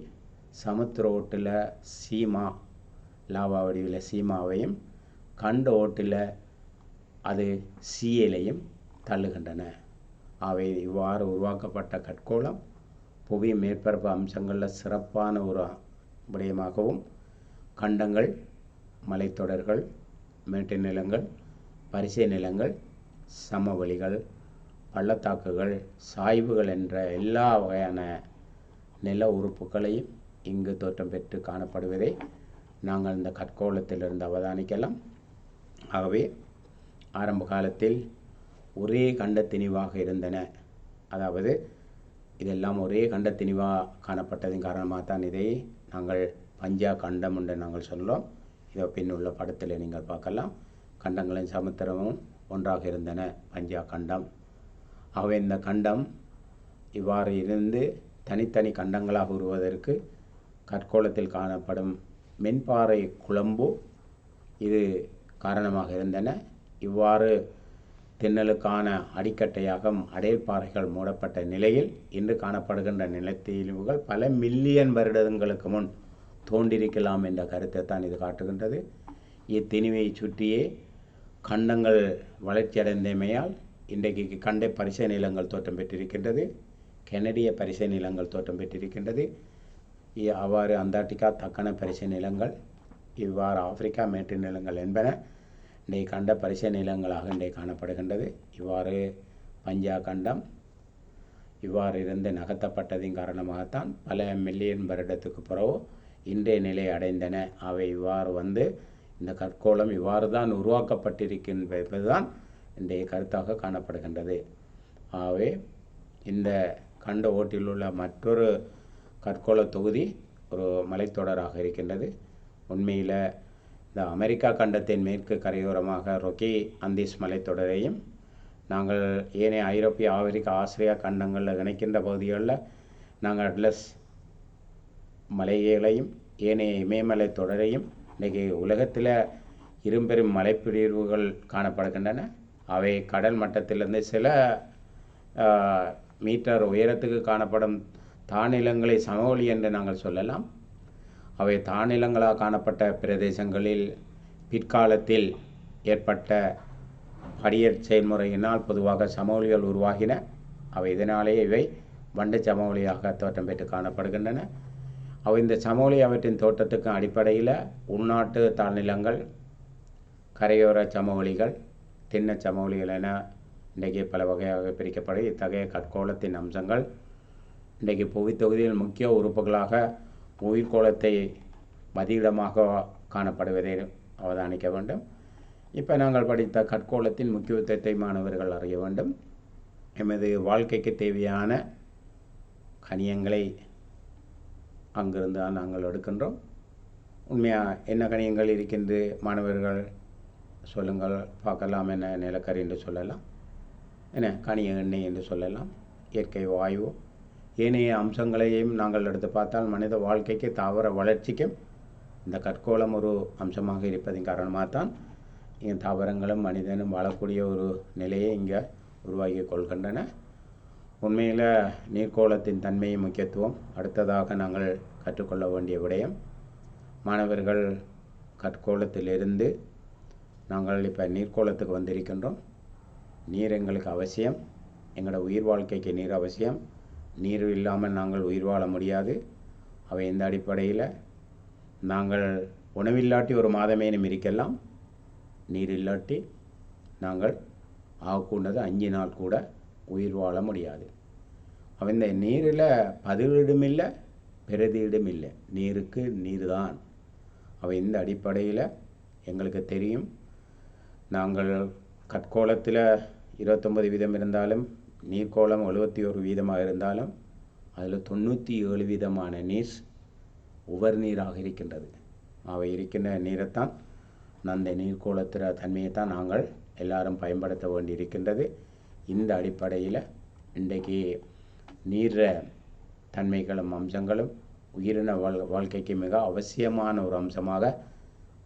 சமுத்திர ஓட்டில் சீமா லாவா வடிவில் சீமாவையும் கண்ட ஓட்டில் அது சீயலையும் தள்ளுகின்றன. அவை இவ்வாறு உருவாக்கப்பட்ட கட்கோளம் புவி மேற்பரப்பு அம்சங்களில் சிறப்பான ஒரு விடயமாகவும் கண்டங்கள், மலைத்தொடர்கள், மேட்டு நிலங்கள், பரிசை நிலங்கள், சமவெளிகள், பள்ளத்தாக்குகள், சாய்வுகள் என்ற எல்லா வகையான நில உறுப்புகளையும் இங்கு தோற்றம் பெற்று காணப்படுவதை நாங்கள் இந்த கட்கோளத்திலிருந்து அவதானிக்கலாம். ஆகவே ஆரம்ப காலத்தில் ஒரே கண்டத்திணிவாக இருந்தன. அதாவது இதெல்லாம் ஒரே கண்டத்திணிவாக காணப்பட்டதின் காரணமாக தான் இதை நாங்கள் பஞ்சா கண்டம் என்று நாங்கள் சொல்கிறோம். இதை பின்னுள்ள படத்தில் நீங்கள் பார்க்கலாம். கண்டங்களின் சமுத்திரமும் ஒன்றாக இருந்தன, பஞ்சா கண்டம். ஆகவே இந்த கண்டம் இவ்வாறு இருந்து தனித்தனி கண்டங்களாக உருவதற்கு கற்கோளத்தில் காணப்படும் மென்பாறை குழம்பு இது காரணமாக இருந்தன. இவ்வாறு திண்ணலுக்கான அடிக்கட்டையாக அடையல்பாறைகள் மூடப்பட்ட நிலையில் இன்று காணப்படுகின்ற நிலத்தீவுகள் பல மில்லியன் வருடங்களுக்கு முன் தோன்றியிருக்கலாம் என்ற கருத்தை தான் இது காட்டுகின்றது. இத்திணிவை சுற்றியே கண்டங்கள் வளர்ச்சியடைந்தமையால் இன்றைக்கு கண்டை பரிசை நிலங்கள் தோற்றம் பெற்றிருக்கின்றது, கெனடிய பரிசை நிலங்கள் தோற்றம் பெற்றிருக்கின்றது. அவ்வாறு அண்டார்டிகா தக்கன பரிசை நிலங்கள், இவ்வாறு ஆப்பிரிக்கா மேட்டு நிலங்கள் என்பன இன்றைக்கு கண்ட பரிசை நிலங்களாக இன்றைக்கு காணப்படுகின்றது. இவ்வாறு பஞ்சா கண்டம் இவ்வாறு இருந்து நகர்த்தப்பட்டதின் காரணமாகத்தான் பல மில்லியன் வருடத்துக்கு பிறகு இன்றைய நிலை அடைந்தன. அவை இவ்வாறு வந்து இந்த கற்கோளம் இவ்வாறு தான் உருவாக்கப்பட்டிருக்கின்றதுதான் இன்றைய கருத்தாக காணப்படுகின்றது. ஆகவே இந்த கண்ட ஓட்டில் உள்ள மற்றொரு கற்கோள தொகுதி ஒரு மலைத்தொடராக இருக்கின்றது. உண்மையில் இந்த அமெரிக்கா கண்டத்தின் மேற்கு கரையோரமாக ரொக்கி அந்தீஸ் மலைத்தொடரையும் நாங்கள் ஏனைய ஐரோப்பிய, ஆப்பிரிக்கா, ஆசிரியா கண்டங்களில் இணைக்கின்ற பகுதிகளில் நாங்கள் அட்லஸ் மலைகளையும் ஏனைய இமயமலை தொடரையும் இன்றைக்கி உலகத்தில் இரும்பெரும் மலைப்பிரிவுகள் காணப்படுகின்றன. அவை கடல் மட்டத்திலிருந்து சில மீட்டர் உயரத்துக்கு காணப்படும் தானிலங்களை சமவெளி என்று நாங்கள் சொல்லலாம். அவை தானிலங்களாக காணப்பட்ட பிரதேசங்களில் பிற்காலத்தில் ஏற்பட்ட படியற் செயல்முறையினால் பொதுவாக சமவெளிகள் உருவாகின. அவை இதனாலேயே இவை வண்ட சமவெளியாக தோற்றம் பெற்று காணப்படுகின்றன. அவை இந்த சமவெளி அவற்றின் தோற்றத்துக்கு அடிப்படையில் உள்நாட்டு தாழ்நிலங்கள், கரையோர சமவெளிகள், திண்ண சமவெளிகள் என இன்றைக்கு பல வகையாக பிரிக்கப்படும். இத்தகைய கற்கோளத்தின் அம்சங்கள் இன்றைக்கு புவித்தொகுதியில் முக்கிய உறுப்புகளாக உயிர்கோளத்தை மதியிடமாக காணப்படுவதை அவதானிக்க வேண்டும். இப்போ நாங்கள் படித்த கற்கோளத்தின் முக்கியத்துவத்தை மாணவர்கள் அறிய வேண்டும். எமது வாழ்க்கைக்கு தேவையான கனியங்களை அங்கிருந்து தான் நாங்கள் எடுக்கின்றோம். உண்மையாக என்ன கனியங்கள் இருக்கின்ற மாணவர்கள் சொல்லுங்கள் பார்க்கலாம். என்ன நிலக்கரி என்று சொல்லலாம், என்ன கனிய எண்ணெய் என்று சொல்லலாம், இயற்கை வாயு, ஏனைய அம்சங்களையும் நாங்கள் எடுத்து பார்த்தால் மனித வாழ்க்கைக்கு தாவர வளர்ச்சிக்கும் இந்த கற்கோளம் ஒரு அம்சமாக இருப்பதன் காரணமாகத்தான் இங்கே தாவரங்களும் மனிதனும் வாழக்கூடிய ஒரு நிலையை இங்கே உருவாக்கி கொள்கின்றன. உண்மையில் நீர்க்கோளத்தின் தன்மையும் முக்கியத்துவம் அடுத்ததாக நாங்கள் கற்றுக்கொள்ள வேண்டிய விடயம். மாணவர்கள் கற்கோளத்திலிருந்து நாங்கள் இப்போ நீர்க்கோளத்துக்கு வந்திருக்கின்றோம். நீர் எங்களுக்கு அவசியம், எங்களோட உயிர் வாழ்க்கைக்கு நீர் அவசியம். நீர் இல்லாமல் நாங்கள் உயிர் வாழ முடியாது. அவை இந்த அடிப்படையில் நாங்கள் உணவில்லாட்டி ஒரு மாதமேனும் இருக்கலாம், நீர் இல்லாட்டி நாங்கள் ஆகக்கூடாது 5 நாள் கூட உயிர் வாழ முடியாது. அவன் இந்த நீரில் பதிலீடும் இல்லை, பிரதியிடும் இல்லை, நீருக்கு நீர் தான். அவை இந்த அடிப்படையில் எங்களுக்கு தெரியும் நாங்கள் கற்கோளத்தில் 29 வீதம் இருந்தாலும் நீர்க்கோளம் 71 வீதமாக இருந்தாலும் அதில் 97 வீதமான நீர் உவர் நீராக இருக்கின்றது. அவை இருக்கின்ற நீரைத்தான் அந்த நீர்க்கோளத்திற தன்மையைத்தான் நாங்கள் எல்லாரும் பயன்படுத்த வேண்டி இருக்கின்றது. இந்த அடிப்படையில் இன்றைக்கு நீர தன்மைகளும் அம்சங்களும் உயிரின வாழ்க்கைக்கு மிக அவசியமான ஒரு அம்சமாக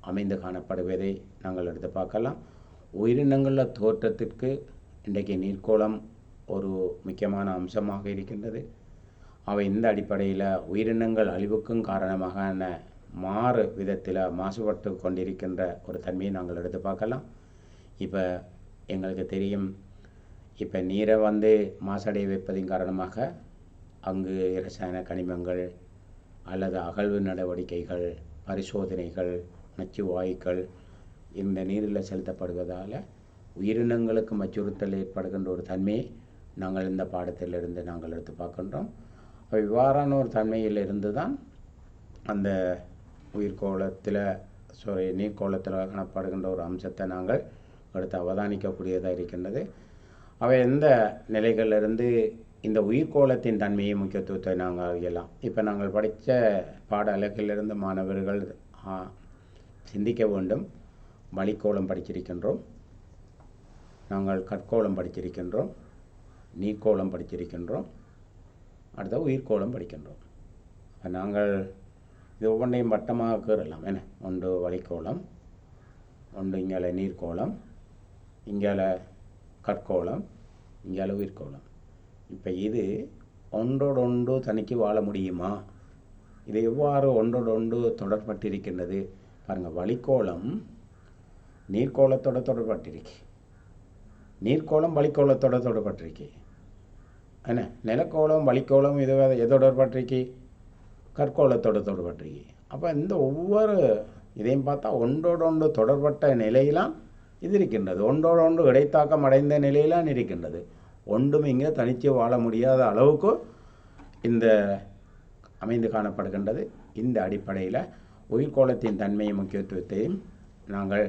அமைந்து காணப்படுவதை நாங்கள் எடுத்து பார்க்கலாம். உயிரினங்களில் தோற்றத்திற்கு இன்றைக்கு நீர்க்கோளம் ஒரு முக்கியமான அம்சமாக இருக்கின்றது. அவை இந்த அடிப்படையில் உயிரினங்கள் அழிவுக்கும் காரணமான மாறு விதத்தில் மாசுபட்டு கொண்டிருக்கின்ற ஒரு தன்மையை நாங்கள் எடுத்து பார்க்கலாம். இப்போ எங்களுக்கு தெரியும், இப்போ நீரை மாசடைய வைப்பதின் காரணமாக அங்கு இரசாயன கனிமங்கள் அல்லது அகழ்வு நடவடிக்கைகள், பரிசோதனைகள், நச்சு வாயுக்கள் இந்த நீரில் செலுத்தப்படுவதால் உயிரினங்களுக்கு அச்சுறுத்தல் ஏற்படுகின்ற ஒரு தன்மையை நாங்கள் இந்த பாடத்திலிருந்து நாங்கள் எடுத்து பார்க்கின்றோம். இவ்வாறான ஒரு தன்மையிலிருந்து தான் அந்த நீர்க்கோளத்தில் காணப்படுகின்ற ஒரு அம்சத்தை நாங்கள் எடுத்து அவதானிக்கக்கூடியதாக இருக்கின்றது. அவை எந்த நிலைகளிலிருந்து இந்த உயிர்கோளத்தின் தன்மையை முக்கியத்துவத்தை நாங்கள் அறியலாம். இப்போ நாங்கள் படித்த பாட அலகிலிருந்து மாணவர்கள் சிந்திக்க வேண்டும். வளிக்கோளம் படிச்சிருக்கின்றோம், நாங்கள் கற்கோளம் படிச்சிருக்கின்றோம், நீர்க்கோளம் படிச்சிருக்கின்றோம், அடுத்த உயிர்கோளம் படிக்கின்றோம். நாங்கள் இது ஒவ்வொன்றையும் வட்டமாக கீறலாம். என்ன, ஒன்று வளிக்கோளம், ஒன்று இங்கால நீர்க்கோளம், இங்கால கற்கோளம், இங்கால உயிர்கோளம். இப்போ இது ஒன்றோடொன்று தனிக்கு வாழ முடியுமா? இது எவ்வாறு ஒன்றோடொன்று தொடர்பட்டிருக்கின்றது பாருங்கள். வளிக்கோளம் நீர்க்கோளத்தோட தொடர்பட்டிருக்கு, நீர்க்கோளம் வளிக்கோளத்தோட தொடர்பட்டிருக்கு. என்ன, நிலக்கோளம் வளிக்கோளம் இது எதோடப்பட்டிருக்கு? கற்கோளத்தோட தொடர்பட்டிருக்கு. அப்போ இந்த ஒவ்வொரு இதையும் பார்த்தா ஒன்றோடொன்று தொடர்பட்ட நிலையிலாம் இது இருக்கின்றது, ஒன்றோடொன்று இடைத்தாக்கம் அடைந்த நிலையிலாம் இருக்கின்றது. ஒன்றும் இங்கே தனித்து வாழ முடியாத அளவுக்கு இந்த அமைந்து காணப்படுகின்றது. இந்த அடிப்படையில் உயிர்கோளத்தின் தன்மையை முக்கியத்துவத்தையும் நாங்கள்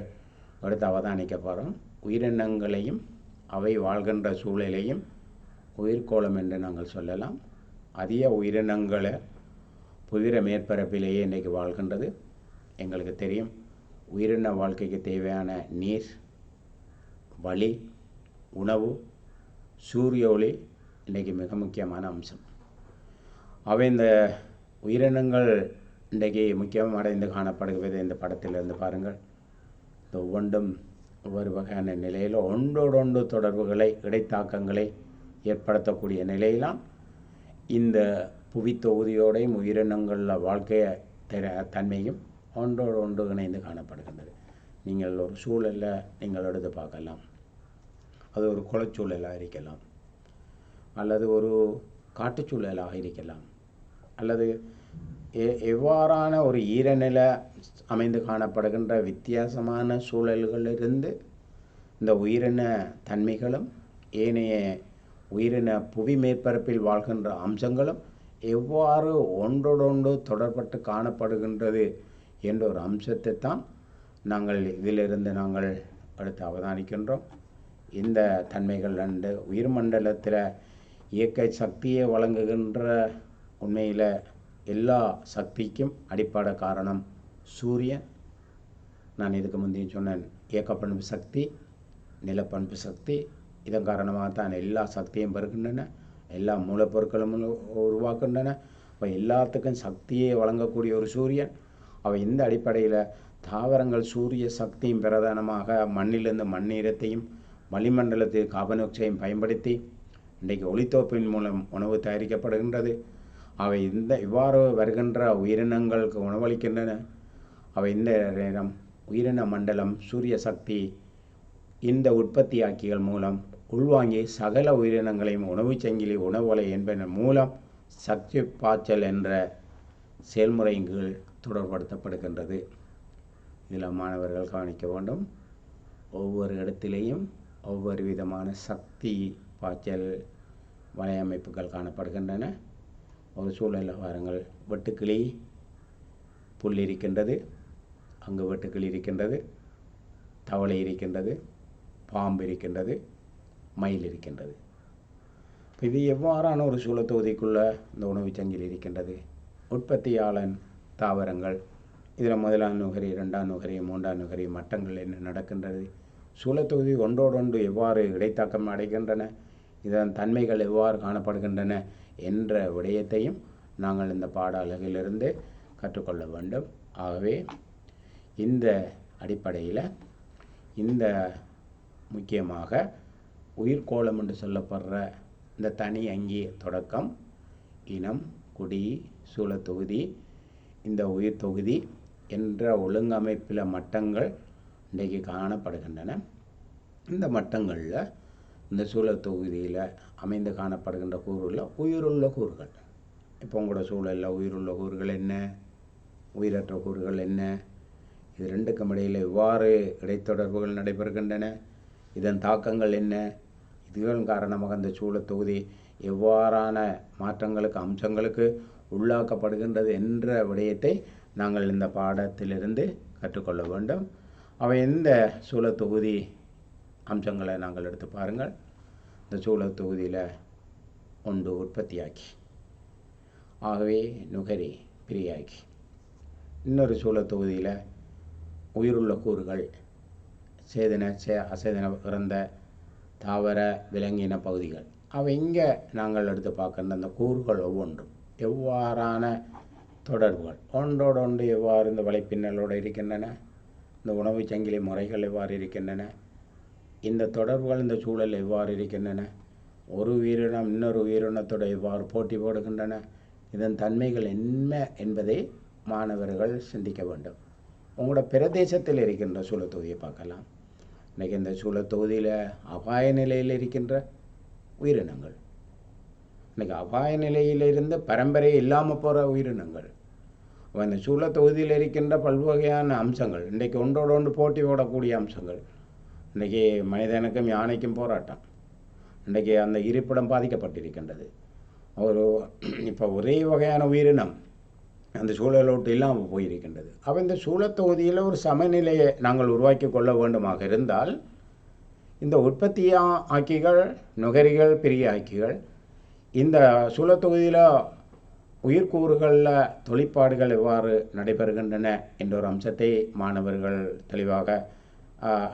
எடுத்து அவதானிக்க போகிறோம். உயிரினங்களையும் அவை வாழ்கின்ற சூழலையும் உயிர்கோளம் என்று நாங்கள் சொல்லலாம். அதிக உயிரினங்களை புதிர மேற்பரப்பிலேயே இன்றைக்கு வாழ்கின்றது. எங்களுக்கு தெரியும், உயிரின வாழ்க்கைக்கு தேவையான நீர், வழி, உணவு, சூரிய ஒளி இன்றைக்கு மிக முக்கியமான அம்சம். அவை இந்த உயிரினங்கள் இன்றைக்கு முக்கியம் அடைந்து காணப்படுகிறது. இந்த படத்திலிருந்து பாருங்கள், இந்த ஒவ்வொன்றும் ஒவ்வொரு வகையான நிலையில் ஒன்றோடொன்று தொடர்புகளை, இடைத்தாக்கங்களை ஏற்படுத்தக்கூடிய நிலையிலாம் இந்த புவி தொகுதியோடையும் உயிரினங்களில் வாழ்க்கைய தன்மையும் ஒன்றோடு ஒன்று இணைந்து காணப்படுகின்றது. நீங்கள் ஒரு சூழலில் நீங்கள் எடுத்து பார்க்கலாம். அது ஒரு குளச்சூழலாக இருக்கலாம், அல்லது ஒரு காட்டுச்சூழலாக இருக்கலாம், அல்லது எவ்வாறான ஒரு ஈரநில அமைந்து காணப்படுகின்ற வித்தியாசமான சூழல்களிலிருந்து இந்த உயிரின தன்மைகளும் ஏனைய உயிரின புவி மேற்பரப்பில் வாழ்கின்ற அம்சங்களும் எவ்வாறு ஒன்றோடொன்று தொடர்பட்டு காணப்படுகின்றது என்ற ஒரு அம்சத்தை தான் நாங்கள் இதிலிருந்து நாங்கள் அடுத்து அவதானிக்கின்றோம். இந்த தன்மைகள் அண்டு உயிர் மண்டலத்தில் இயற்கை சக்தியை வழங்குகின்ற உண்மையில் எல்லா சக்திக்கும் அடிப்படை காரணம் சூரியன். நான் இதுக்கு முந்தைய சொன்னேன், இயக்கப்பண்பு சக்தி, நிலப்பண்பு சக்தி. இதன் காரணமாக தான் எல்லா சக்தியும் பெறுகின்றன, எல்லா மூலப்பொருட்களும் உருவாக்குகின்றன. இப்போ எல்லாத்துக்கும் சக்தியை வழங்கக்கூடிய ஒரு சூரியன். அவை இந்த அடிப்படையில் தாவரங்கள் சூரிய சக்தியும் பிரதானமாக மண்ணிலிருந்து மண்ணீரத்தையும் வளிமண்டலத்தில் கார்பன் ஆக்சைடையும் பயன்படுத்தி இன்றைக்கு ஒளித்தோப்பின் மூலம் உணவு தயாரிக்கப்படுகின்றது. அவை இவ்வாறு வருகின்ற உயிரினங்களுக்கு உணவளிக்கின்றன. அவை இந்த நேரம் உயிரின மண்டலம் சூரிய சக்தி இந்த உற்பத்தியாக்கிகள் மூலம் உள்வாங்கி சகல உயிரினங்களையும் உணவு சங்கிலி உணவுலை என்பதன் மூலம் சக்தி பாய்ச்சல் என்ற செயல்முறையின் கீழ் தொடர்படுத்தப்படுகின்றது. இதில் மாணவர்கள் கவனிக்க வேண்டும், ஒவ்வொரு இடத்திலேயும் ஒவ்வொரு விதமான சக்தி பாய்ச்சல் வலையமைப்புகள் காணப்படுகின்றன. ஒரு சூழலில் வாருங்கள், வெட்டுக்கிளி புல் இருக்கின்றது, அங்கு வெட்டுக்கிளி இருக்கின்றது, தவளை இருக்கின்றது, பாம்பு இருக்கின்றது, மயில் இருக்கின்றது. இது எவ்வாறான ஒரு சூழத்தொகுதிக்குள்ளே இந்த உணவுச் சங்கிலி இருக்கின்றது? உற்பத்தியாளன் தாவரங்கள், இதில் முதலாம் நுகரி, இரண்டாம் நுகரி, மூன்றாம் நுகரி மட்டங்கள் என்ன நடக்கின்றது? சூழத்தொகுதி ஒன்றோடொன்று எவ்வாறு இடைத்தாக்கம் அடைகின்றன, இதன் தன்மைகள் எவ்வாறு காணப்படுகின்றன என்ற விடயத்தையும் நாங்கள் இந்த பாட அலகிலிருந்து கற்றுக்கொள்ள வேண்டும். ஆகவே இந்த அடிப்படையில் இந்த முக்கியமாக உயிர்கோளம் என்று சொல்லப்படுற இந்த தனி அங்கி தொடக்கம், இனம், குடி, சூழத்தொகுதி, இந்த உயிர் தொகுதி என்ற ஒழுங்கமைப்பில் மட்டங்கள் இன்றைக்கு காணப்படுகின்றன. இந்த மட்டங்களில் இந்த சூழத்தொகுதியில் அமைந்து காணப்படுகின்ற கூறுகளில் உயிருள்ள கூறுகள், இப்போ உங்களோட சூழலில் உயிருள்ள கூறுகள் என்ன, உயிரற்ற கூறுகள் என்ன, இது ரெண்டுக்கும் இடையில் எவ்வாறு இடைத்தொடர்புகள் நடைபெறுகின்றன, இதன் தாக்கங்கள் என்ன, இதுகள் காரணமாக அந்த சூழத்தொகுதி எவ்வாறான மாற்றங்களுக்கு, அம்சங்களுக்கு உள்ளாக்கப்படுகின்றது என்ற விடயத்தை நாங்கள் இந்த பாடத்திலிருந்து கற்றுக்கொள்ள வேண்டும். அவை இந்த சூழத்தொகுதி அம்சங்களை நாங்கள் எடுத்து பாருங்கள். இந்த சூழத்தொகுதியில் ஒன்று உற்பத்தியாக்கி, ஆகவே நுகரி பிரியாக்கி. இன்னொரு சூழத்தொகுதியில் உயிருள்ள கூறுகள், சேதன அசேதன இறந்த தாவர விலங்கின பகுதிகள். அவை இங்கே நாங்கள் எடுத்து பார்க்கின்ற அந்த கூறுகள் ஒவ்வொன்றும் எவ்வாறான தொடர்புகள், ஒன்றோடொன்று எவ்வாறு இந்த வலைப்பின்னலோடு இருக்கின்றன, இந்த உணவு சங்கிலி முறைகள் எவ்வாறு இருக்கின்றன, இந்த தொடர்புகள் இந்த சூழல் எவ்வாறு இருக்கின்றன, ஒரு உயிரினம் இன்னொரு உயிரினத்தோடு எவ்வாறு போட்டி போடுகின்றன, இதன் தன்மைகள் என்ன என்பதை மாணவர்கள் சிந்திக்க வேண்டும். உங்களோட பிரதேசத்தில் இருக்கின்ற சூழத்தொகுதியை பார்க்கலாம். இன்றைக்கி இந்த சூழத்தொகுதியில் அபாய நிலையில் இருக்கின்ற உயிரினங்கள், இன்றைக்கி அபாய நிலையிலிருந்து பரம்பரை இல்லாமல் போகிற உயிரினங்கள், இந்த சூழத்தொகுதியில் இருக்கின்ற பல்வகையான அம்சங்கள், இன்றைக்கு ஒன்றோடு ஒன்று போட்டி போடக்கூடிய அம்சங்கள். இன்றைக்கி மனிதனுக்கும் யானைக்கும் போராட்டம், இன்றைக்கி அந்த இருப்பிடம் பாதிக்கப்பட்டிருக்கின்றது. இப்போ ஒரே வகையான உயிரினம் அந்த சூழலை விட்டு இல்லாமல் போயிருக்கின்றது. அப்போ இந்த சூழத்தொகுதியில் ஒரு சமநிலையை நாங்கள் உருவாக்கி கொள்ள வேண்டுமாக இருந்தால், இந்த உற்பத்தியா ஆக்கிகள், நுகரிகள், பெரிய ஆக்கிகள், இந்த சூழத்தொகுதியில் உயிர்கூறுகளில் தொழிற்பாடுகள் எவ்வாறு நடைபெறுகின்றன என்ற ஒரு அம்சத்தை மாணவர்கள் தெளிவாக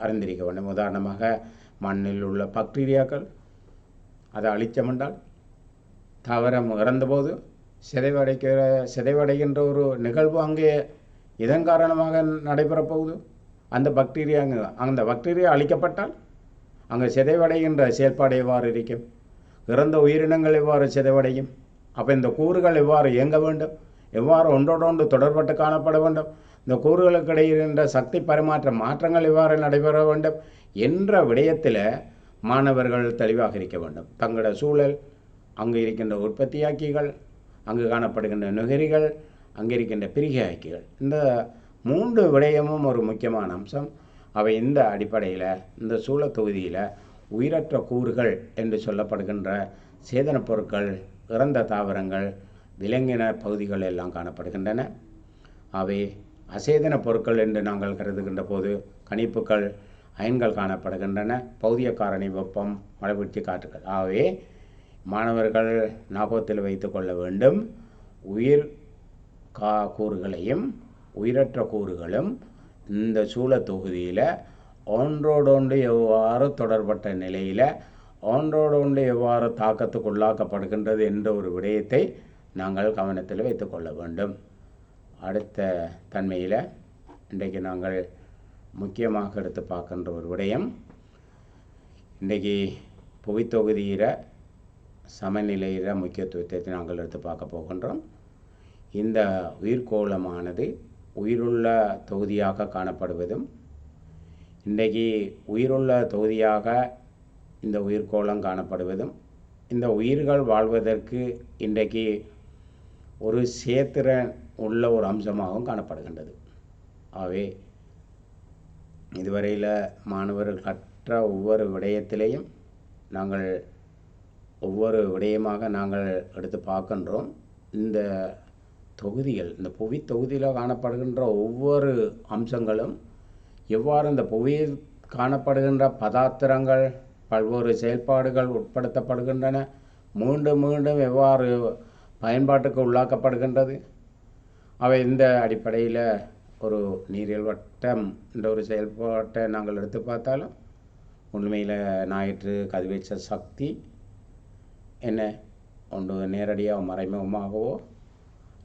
அறிந்திருக்க வேண்டும். உதாரணமாக மண்ணில் உள்ள பாக்டீரியாக்கள், அதை அழிச்சமென்றால் தாவரம் இறந்தபோது சிதைவடைகின்ற ஒரு நிகழ்வு அங்கே இதன் காரணமாக நடைபெறப் போகுது. அந்த பாக்டீரியா அழிக்கப்பட்டால் அங்கே சிதைவடைகின்ற செயல்பாடு எவ்வாறு இருக்கும், இறந்த உயிரினங்கள் எவ்வாறு சிதைவடையும், அப்போ இந்த கூறுகள் எவ்வாறு இயங்க வேண்டும், எவ்வாறு ஒன்றோடொன்று தொடர்பட்டு காணப்பட வேண்டும், இந்த கூறுகளுக்கு இடையின்ற சக்தி பரிமாற்ற மாற்றங்கள் எவ்வாறு நடைபெற வேண்டும் என்ற விடயத்தில் மாணவர்கள் தெளிவாக இருக்க வேண்டும். தங்களோட சூழல், அங்கு இருக்கின்ற உற்பத்தியாக்கிகள், அங்கு காணப்படுகின்ற நுகரிகள், அங்கே இருக்கின்ற பிரிகையாக்கிகள், இந்த 3 விடயமும் ஒரு முக்கியமான அம்சம். அவை இந்த அடிப்படையில் இந்த சூழத்தொகுதியில் உயிரற்ற கூறுகள் என்று சொல்லப்படுகின்ற சேதன பொருட்கள், இறந்த தாவரங்கள், விலங்கின பகுதிகள் எல்லாம் காணப்படுகின்றன. அவை அசேதன பொருட்கள் என்று நாங்கள் கருதுகின்ற போது கணிப்புகள், அயன்கள் காணப்படுகின்றன, பௌதிய காரணி, வெப்பம், மழைவீழ்ச்சி, காற்றுகள். ஆகவே மாணவர்கள் ஞாபகத்தில் வைத்து கொள்ள வேண்டும், உயிர் கூறுகளையும் உயிரற்ற கூறுகளும் இந்த சூழத்தொகுதியில் ஒன்றோடொன்று எவ்வாறு தொடர்பட்ட நிலையில் ஒன்றோடொன்று எவ்வாறு தாக்கத்துக்கு உள்ளாக்கப்படுகின்றது என்ற ஒரு விடயத்தை நாங்கள் கவனத்தில் வைத்து கொள்ள வேண்டும். அடுத்த தன்மையில் இன்றைக்கு நாங்கள் முக்கியமாக எடுத்து பார்க்கின்ற ஒரு விடயம், இன்றைக்கு புவித்தொகுதியில் சமநிலையில் முக்கியத்துவத்தை நாங்கள் எடுத்து பார்க்க போகின்றோம். இந்த உயிர்கோளமானது உயிருள்ள தொகுதியாக காணப்படுவதும், இன்றைக்கு உயிருள்ள தொகுதியாக இந்த உயிர்கோளம் காணப்படுவதும், இந்த உயிர்கள் வாழ்வதற்கு இன்றைக்கு ஒரு சேத்திரன் உள்ள ஒரு அம்சமாகவும் காணப்படுகின்றது. ஆகவே இதுவரையில் மாணவர்கள் கற்ற ஒவ்வொரு விடயத்திலையும் நாங்கள் ஒவ்வொரு விடயமாக நாங்கள் எடுத்து பார்க்கின்றோம். இந்த தொகுதிகள், இந்த புவி தொகுதியில் காணப்படுகின்ற ஒவ்வொரு அம்சங்களும் எவ்வாறு இந்த புவியில் காணப்படுகின்ற பதார்த்தங்கள் பல்வேறு செயல்பாடுகள் உட்படுத்தப்படுகின்றன, மீண்டும் மீண்டும் எவ்வாறு பயன்பாட்டுக்கு உள்ளாக்கப்படுகின்றது. அவை இந்த அடிப்படையில் ஒரு நீரியல் வட்டம் என்ற ஒரு செயல்பாட்டை நாங்கள் எடுத்து பார்த்தாலும் உண்மையில் ஞாயிற்று கதிர்வீச்சு சக்தி என்ன ஒன்று நேரடியாக மறைமுகமாகவோ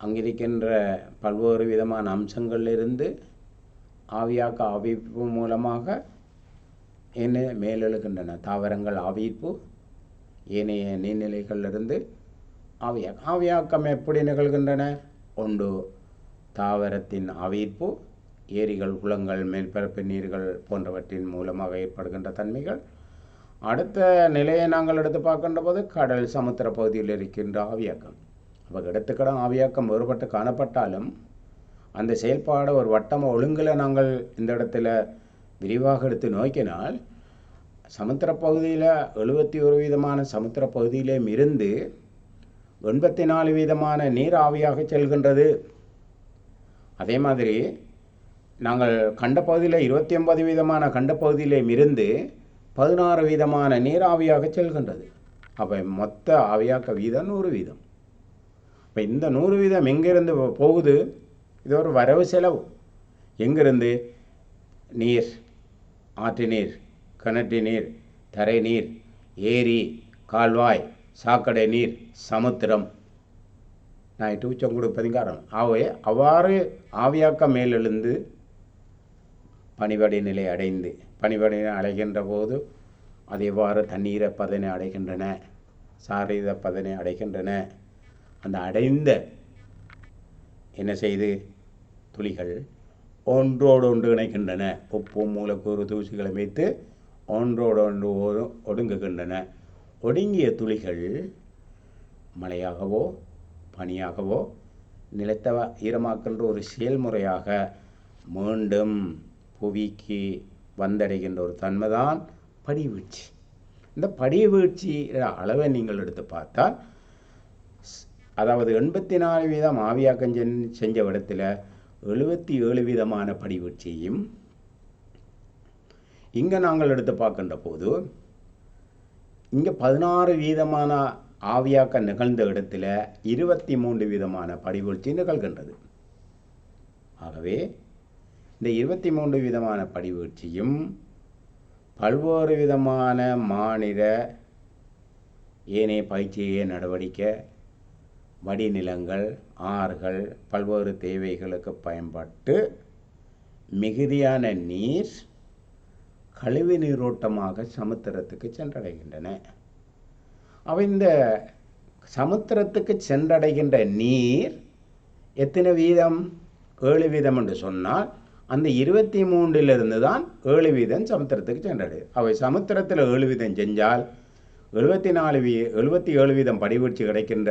அங்கிருக்கின்ற பல்வேறு விதமான அம்சங்களிலிருந்து ஆவியாக்க ஆவிப்பு மூலமாக என்ன மேலெழுகின்றன. தாவரங்கள் ஆவிப்பு ஏனைய நீர்நிலைகளிலிருந்து ஆவியாக்கம் எப்படி நிகழ்கின்றன? ஒன்று தாவரத்தின் ஆவிப்பு, ஏரிகள், குளங்கள், மேற்பரப்பு நீர்கள் போன்றவற்றின் மூலமாக ஏற்படுகின்ற தன்மைகள். அடுத்த நிலையை நாங்கள் எடுத்து பார்க்கின்ற போது கடல் சமுத்திர பகுதியில் இருக்கின்ற ஆவியாக்கம். அப்போ இடத்துக்கடம் ஆவியாக்கம் வேறுபட்டு காணப்பட்டாலும் அந்த செயல்பாடு ஒரு வட்டம் ஒழுங்கில் நாங்கள் இந்த இடத்துல விரிவாக எடுத்து நோக்கினால் சமுத்திர பகுதியில் 71% சமுத்திர பகுதியிலும் இருந்து 84% நீர் ஆவியாக செல்கின்றது. அதே மாதிரி நாங்கள் கண்ட பகுதியில் 29% கண்ட பகுதியிலும் இருந்து 16% நீர் ஆவியாக செல்கின்றது. அப்போ மொத்த ஆவியாக்க வீதம் 100%. இப்போ இந்த 100% எங்கிருந்து போகுது? இது ஒரு வரவு செலவு. எங்கிருந்து? நீர், ஆற்று நீர், கிணற்று நீர், தரை நீர், ஏரி, கால்வாய், சாக்கடை நீர், சமுத்திரம். நான் டூச்சம் கொடுப்பதும் காரணம். ஆகவே அவ்வாறு ஆவியாக்க மேலெழுந்து பனிவடை நிலை அடைந்து பனிவடை அடைகின்ற போது அது எவ்வாறு தண்ணீரை பதனை அடைகின்றன, சாரீர பதனை அடைகின்றன. அந்த அடைந்த என்ன செய்து துளிகள் ஒன்றோடு ஒன்று இணைக்கின்றன. உப்பு, மூலக்கூறு, தூசிகளை வைத்து ஒன்றோடு ஒன்று ஒடுங்குகின்றன. ஒடுங்கிய துளிகள் மழையாகவோ பனியாகவோ நிலத்தை ஈரமாக்கின்ற ஒரு செயல்முறையாக மீண்டும் புவிக்கு வந்தடைகின்ற ஒரு தன்மைதான் படிவீழ்ச்சி. இந்த படிவீழ்ச்சி அளவை நீங்கள் எடுத்து பார்த்தால், அதாவது 84% ஆவியாக்கம் செஞ்ச இடத்துல 77% படிவீழ்ச்சியும், இங்கே நாங்கள் எடுத்து பார்க்கின்ற போது இங்கே 16% ஆவியாக்கம் நிகழ்ந்த இடத்துல 23% படிவீழ்ச்சி நிகழ்கின்றது. ஆகவே இந்த 23% படிவீழ்ச்சியும் பல்வேறு விதமான மாநில ஏனைய பயிற்சிய நடவடிக்கை, வடிநிலங்கள், ஆறுகள், பல்வேறு தேவைகளுக்கு பயன்பட்டு மிகுதியான நீர் கழிவு நீரோட்டமாக சமுத்திரத்துக்கு சென்றடைகின்றன. அவை இந்த சமுத்திரத்துக்கு சென்றடைகின்ற நீர் எத்தனை வீதம்? 7% என்று சொன்னால் அந்த 23% தான் 7% சமுத்திரத்துக்கு சென்றடையுது. அவை சமுத்திரத்தில் 7% செஞ்சால் 77% படிவீழ்ச்சி கிடைக்கின்ற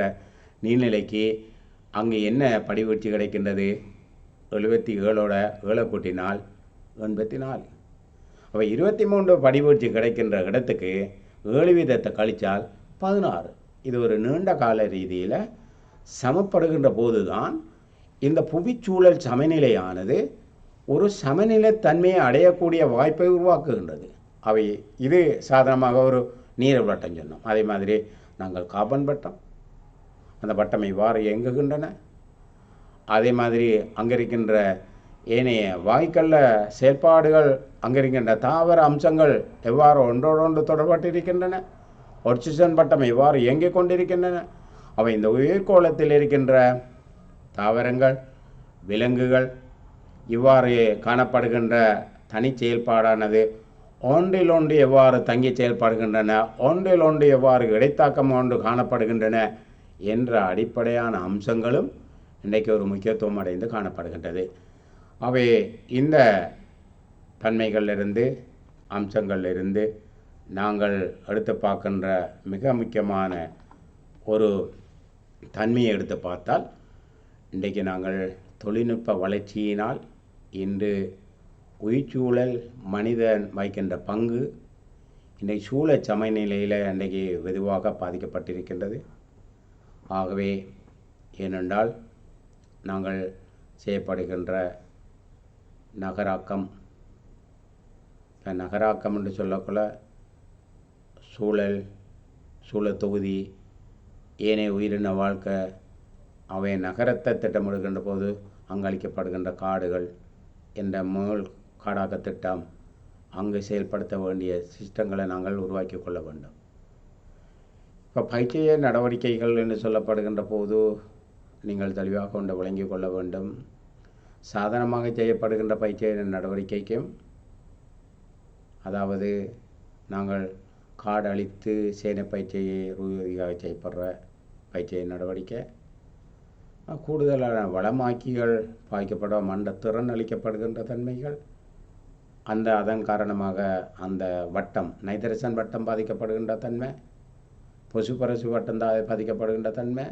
நீர்நிலைக்கு அங்கே என்ன படிவீழ்ச்சி கிடைக்கின்றது? 77ஓட 7 கூட்டினால் 84. அவை 23 படிவீழ்ச்சி கிடைக்கின்ற இடத்துக்கு 7% கழித்தால் 16. இது ஒரு நீண்ட கால ரீதியில் சமப்படுகின்ற போதுதான் இந்த புவிச்சூழல் சமநிலையானது ஒரு சமநிலை தன்மையை அடையக்கூடிய வாய்ப்பை உருவாக்குகின்றது. அவை இது சாதாரணமாக ஒரு நீர் வட்டம் சொன்னோம். அதே மாதிரி நாங்கள் கார்பன் வட்டம், அந்த வட்டம் இவ்வாறு இயங்குகின்றன. அதே மாதிரி அங்கே இருக்கின்ற ஏனைய வாய்க்கல்ல செயல்பாடுகள், அங்கே இருக்கின்ற தாவர அம்சங்கள் எவ்வாறு ஒன்றோடொன்று தொடர்பட்டு இருக்கின்றன. ஆக்சிஜன் வட்டம் எவ்வாறு இயங்கிக் கொண்டிருக்கின்றன. அவை இந்த உயிர்கோளத்தில் இருக்கின்ற தாவரங்கள், விலங்குகள் இவ்வாறு காணப்படுகின்ற தனி செயல்பாடானது ஒன்றில் ஒன்று எவ்வாறு தங்கி செயல்படுகின்றன, ஒன்றில் ஒன்று எவ்வாறு இடைத்தாக்கம் ஒன்று காணப்படுகின்றன என்ற அடிப்படையான அம்சங்களும் இன்றைக்கு ஒரு முக்கியத்துவம் அடைந்து காணப்படுகின்றது. அவை இந்த தன்மைகளிலிருந்து அம்சங்களிலிருந்து நாங்கள் எடுத்து பார்க்கின்ற மிக முக்கியமான ஒரு தன்மையை எடுத்து பார்த்தால், இன்றைக்கு நாங்கள் தொழில்நுட்ப வளர்ச்சியினால் இன்று உயிர்ச்சூழல் மனிதன் வகிக்கின்ற பங்கு இன்றைக்கு சூழல் சமநிலையில் இன்றைக்கு வெகுவாக பாதிக்கப்பட்டிருக்கின்றது. ஆகவே ஏனென்றால் நாங்கள் செய்யப்படுகின்ற நகராக்கம், இப்போ நகராக்கம் என்று சொல்லக்குள்ள சூழல் தொகுதி ஏனைய உயிரின வாழ்க்கை அவை நகரத்தை திட்டமிடுகின்ற போது அங்களிக்கப்படுகின்ற காடுகள் என்ற மேல் காடாக்க திட்டம் அங்கு செயல்படுத்த வேண்டிய சிஸ்டங்களை நாங்கள் உருவாக்கி கொள்ள வேண்டும். இப்போ பயிற்சிய நடவடிக்கைகள் என்று சொல்லப்படுகின்ற போது நீங்கள் தெளிவாக கொண்டு விளங்கி கொள்ள வேண்டும். சாதாரணமாக செய்யப்படுகின்ற பயிற்சிய நடவடிக்கைக்கும், அதாவது நாங்கள் காடு அழித்து சேனை பயிற்சியை ரூதியாக செய்யப்படுற பயிற்சிய நடவடிக்கை, கூடுதலான வளமாக்கிகள் பாய்க்கப்பட மண்ட திறன் அளிக்கப்படுகின்ற தன்மைகள், அதன் காரணமாக அந்த வட்டம் நைதரசன் வட்டம் பாதிக்கப்படுகின்ற தன்மை, பொசுபரசு வட்டம் பாதிக்கப்படுகின்ற தன்மை,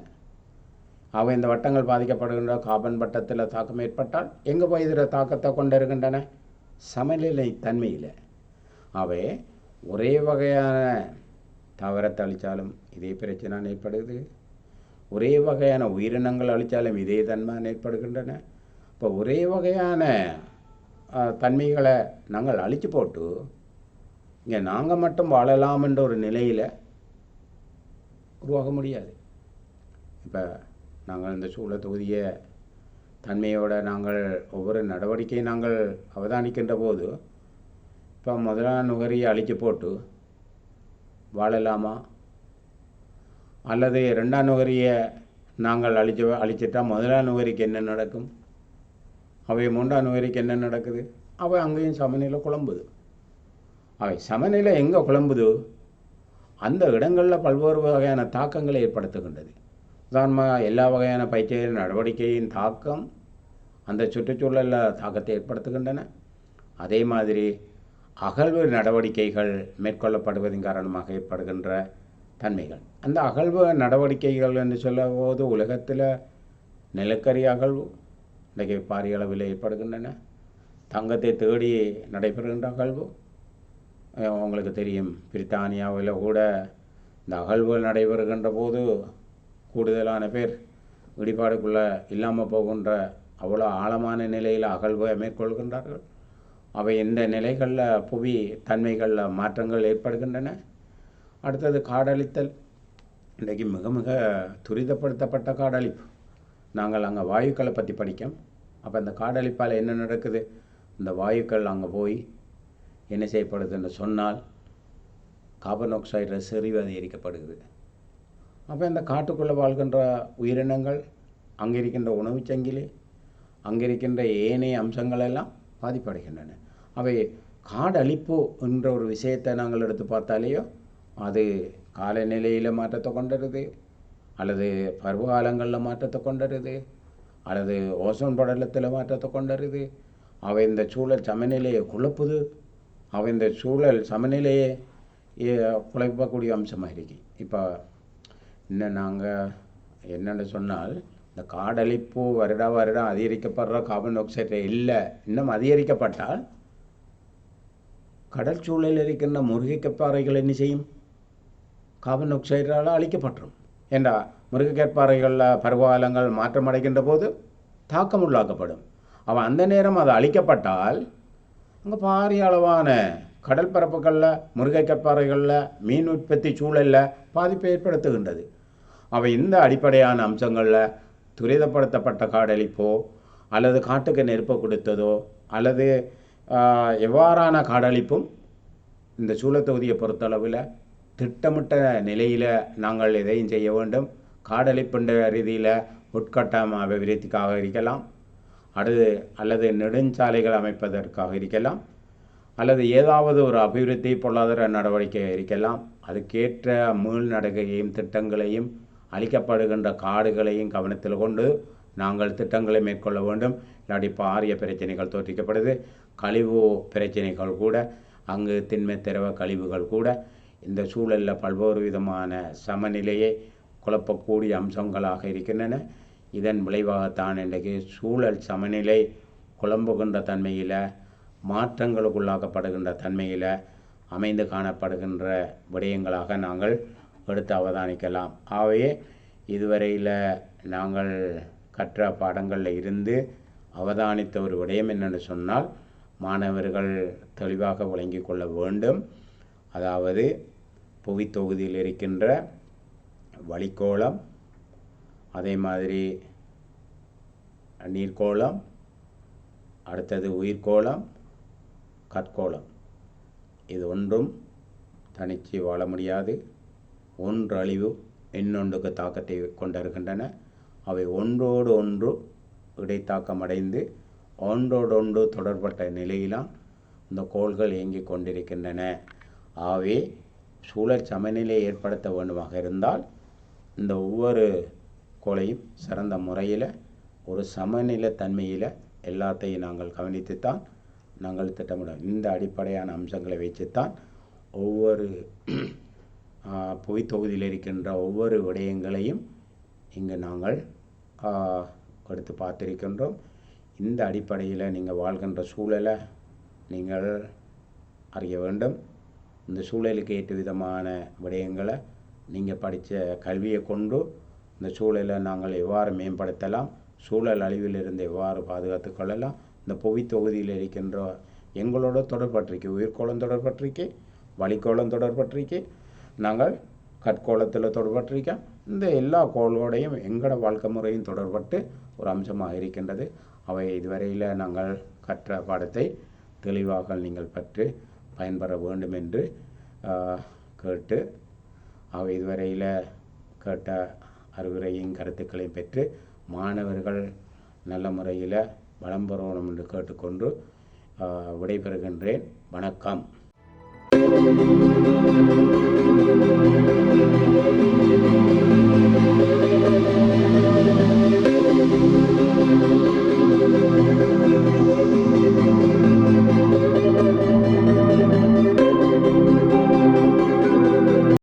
அவை இந்த வட்டங்கள் பாதிக்கப்படுகின்ற கார்பன் வட்டத்தில் தாக்கம் ஏற்பட்டால் எங்கே போய் இதில் தாக்கத்தை கொண்டு இருக்கின்றன? சமநிலை தன்மையில். அவை ஒரே வகையான தாவரத்தை அழித்தாலும் இதே பிரச்சனை ஏற்படுது, ஒரே வகையான உயிரினங்கள் அழித்தாலும் இதே தன்மை ஏற்படுகின்றன. இப்போ ஒரே வகையான தன்மைகளை நாங்கள் அழித்து போட்டு இங்கே நாங்கள் மட்டும் வாழலாம் என்ற ஒரு நிலையில் உருவாக முடியாது. இப்போ நாங்கள் இந்த சூழல் தொகுதியை தன்மையோட நாங்கள் ஒவ்வொரு நடவடிக்கையும் நாங்கள் அவதானிக்கின்ற போது, இப்போ முதலாம் நுகரியை அழித்து போட்டு வாழலாமா, அல்லது ரெண்டாம் நுகரியை நாங்கள் அழிச்சிட்டா முதலாம் நுகரிக்கு என்ன நடக்கும், அவை மூன்றாம் நுகரிக்கு என்ன நடக்குது? அவை அங்கேயும் சமநிலை குழம்புது. அவை சமநிலை எங்கே குழம்புது? அந்த இடங்களில் பல்வேறு வகையான தாக்கங்களை ஏற்படுத்துகின்றது. உதாரணமாக எல்லா வகையான பயிற்சி நடவடிக்கையின் தாக்கம் அந்த சுற்றுச்சூழலில் தாக்கத்தை ஏற்படுத்துகின்றன. அதே மாதிரி அகழ்வு நடவடிக்கைகள் மேற்கொள்ளப்படுவதன் காரணமாக ஏற்படுகின்ற தன்மைகள், அந்த அகழ்வு நடவடிக்கைகள் என்று சொல்லும் போது உலகத்தில் நிலக்கரி அகழ்வு இன்றைக்கு பாரிய அளவில் ஏற்படுகின்றன. தங்கத்தை தேடி நடைபெறுகின்ற அகழ்வு உங்களுக்கு தெரியும். பிரித்தானியாவில் கூட இந்த அகழ்வுகள் நடைபெறுகின்ற போது கூடுதலான பேர் இடிபாடுக்குள்ளே இல்லாமல் போகின்ற அவ்வளோ ஆழமான நிலையில் அகழ்வை மேற்கொள்கின்றார்கள். அவை இந்த நிலைகளில் புவி தன்மைகளில் மாற்றங்கள் ஏற்படுகின்றன. அடுத்தது காடழித்தல். இன்றைக்கு மிக மிக துரிதப்படுத்தப்பட்ட காடழிப்பு. நாங்கள் அங்கே வாயுக்களை பற்றி படிக்கோம். அப்போ இந்த காடழிப்பால் என்ன நடக்குது? இந்த வாயுக்கள் அங்கே போய் என்ன செய்யப்படுதுன்னு சொன்னால் கார்பன் ஆக்சைடு செறிவு அதிகரிக்கப்படுகிறது. அப்போ இந்த காட்டுக்குள்ளே வாழ்கின்ற உயிரினங்கள், அங்கே இருக்கின்ற உணவுச் சங்கிலி, அங்கே இருக்கின்ற ஏனைய அம்சங்கள் எல்லாம் பாதிப்படைகின்றன. அவை காடழிப்பு என்ற ஒரு விஷயத்தை நாங்கள் எடுத்து பார்த்தாலேயோ அது காலநிலையில் மாற்றத்தை கொண்டுருது, அல்லது பருவகாலங்களில் மாற்றத்தை கொண்டுருது, அல்லது ஓசோன் படலத்தில் மாற்றத்தை கொண்டுருது. அவை இந்த சூழல் சமநிலையை குழப்புது. அவை இந்த சூழல் சமநிலையை குழப்பக்கூடிய அம்சமாக இருக்கு. இப்போ இன்னும் நாங்கள் என்னென்னு சொன்னால், இந்த காடழிப்பு வருடம் அதிகரிக்கப்படுற கார்பன் டை ஆக்சைடு இல்லை, இன்னும் அதிகரிக்கப்பட்டால் கடல் சூழலில் இருக்கின்ற முருகைக்கற்பாறைகள் என்ன செய்யும்? கார்பன் டை ஆக்சைடால் அழிக்கப்பட்டுரும். ஏண்டா முருகைக்கற்பாறைகளில் பருவகாலங்கள் மாற்றம் அடைகின்ற போது தாக்கம் உள்ளாக்கப்படும். அவன் அந்த நேரம் அது அழிக்கப்பட்டால் அங்கே பாரிய அளவான கடல் பரப்புகளில் முருகைக்கற்பாறைகளில் மீன் உற்பத்தி சூழலில் பாதிப்பை ஏற்படுத்துகின்றது. அவை இந்த அடிப்படையான அம்சங்களில் துரிதப்படுத்தப்பட்ட காடழிப்போ அல்லது காட்டுக்கு நெருப்பு கொடுத்ததோ அல்லது எவ்வாறான காடழிப்பும் இந்த சூழத்தொகுதியை பொறுத்தளவில் திட்டமிட்ட நிலையில் நாங்கள் எதையும் செய்ய வேண்டும். காடழிப்புன்ற ரீதியில் உட்கட்டம் அபிவிருத்திக்காக இருக்கலாம், அல்லது நெடுஞ்சாலைகள் அமைப்பதற்காக இருக்கலாம், அல்லது ஏதாவது ஒரு அபிவிருத்தி பொருளாதார நடவடிக்கை இருக்கலாம். அதுக்கேற்ற மீள்நடகையையும் திட்டங்களையும் அளிக்கப்படுகின்ற காடுகளையும் கவனத்தில் கொண்டு நாங்கள் திட்டங்களை மேற்கொள்ள வேண்டும். இல்லாட்டி பாரிய பிரச்சனைகள் தோற்றிக்கப்படுது. கழிவு பிரச்சனைகள் கூட, அங்கு திண்மை திரவ கழிவுகள் கூட இந்த சூழலில் பல்வேறு விதமான சமநிலையை குழப்பக்கூடிய அம்சங்களாக இருக்கின்றன. இதன் விளைவாகத்தான் இன்றைக்கு சூழல் சமநிலை குழம்புகின்ற தன்மையில், மாற்றங்களுக்குள்ளாக்கப்படுகின்ற தன்மையில் அமைந்து காணப்படுகின்ற விடயங்களாக நாங்கள் எடுத்து அவதானிக்கலாம். ஆகவே இதுவரையில் நாங்கள் கற்ற பாடங்களில் இருந்து அவதானித்த ஒரு விடயம் என்னென்னு சொன்னால், மாணவர்கள் தெளிவாக விளங்கிக் கொள்ள வேண்டும். அதாவது புவி தொகுதியில் இருக்கின்ற வளிக்கோளம், அதே மாதிரி நீர்க்கோளம், அடுத்தது உயிர்கோளம், கற்கோளம். இது ஒன்றும் தனிச்சு வாழ முடியாது. ஒன்று அழிவு இன்னொன்றுக்கு தாக்கத்தை கொண்டிருக்கின்றன. அவை ஒன்றோடு ஒன்று இடைத்தாக்கமடைந்து ஒன்றோடொன்று தொடர்பட்ட நிலையிலாம் இந்த கோள்கள் இயங்கிக் கொண்டிருக்கின்றன. ஆகவே சூழல் சமநிலையை ஏற்படுத்த வேண்டுமாக இருந்தால் இந்த ஒவ்வொரு கோளையும் சிறந்த முறையில் ஒரு சமநிலை தன்மையில் எல்லாத்தையும் நாங்கள் கவனித்துத்தான் நாங்கள் திட்டமிடும். இந்த அடிப்படையான அம்சங்களை வைத்துத்தான் ஒவ்வொரு புவி தொகுதியில் இருக்கின்ற ஒவ்வொரு விடயங்களையும் இங்கு நாங்கள் எடுத்து பார்த்திருக்கின்றோம். இந்த அடிப்படையில் நீங்கள் வாழ்கின்ற சூழலை நீங்கள் அறிய வேண்டும். இந்த சூழலுக்கு ஏற்ற விதமான விடயங்களை நீங்கள் படித்த கல்வியை கொண்டு இந்த சூழலை நாங்கள் எவ்வாறு மேம்படுத்தலாம், சூழல் அழிவிலிருந்து எவ்வாறு பாதுகாத்து கொள்ளலாம். இந்த புவி தொகுதியில் இருக்கின்ற எங்களோட தொடர்பற்றிருக்கு, உயிர்கோளம் தொடர்பற்றிருக்கு, வளிக்கோளம் தொடர்பற்றிருக்கு, நாங்கள் கற்கோளத்தில் தொடர்பற்றிருக்கோம். இந்த எல்லா கோளோடையும் எங்களோட வாழ்க்கை முறையும் தொடர்பட்டு ஒரு அம்சமாக இருக்கின்றது. அவை இதுவரையில் நாங்கள் கற்ற பாடத்தை தெளிவாக நீங்கள் பற்றி பயன்பெற வேண்டும் என்று கேட்டு, அவை இதுவரையில் கேட்ட அறிவுரையும் கருத்துக்களையும் பெற்று மாணவர்கள் நல்ல முறையில் வளம் பெறணும் என்று கேட்டுக்கொண்டு விடைபெறுகின்றேன். வணக்கம்.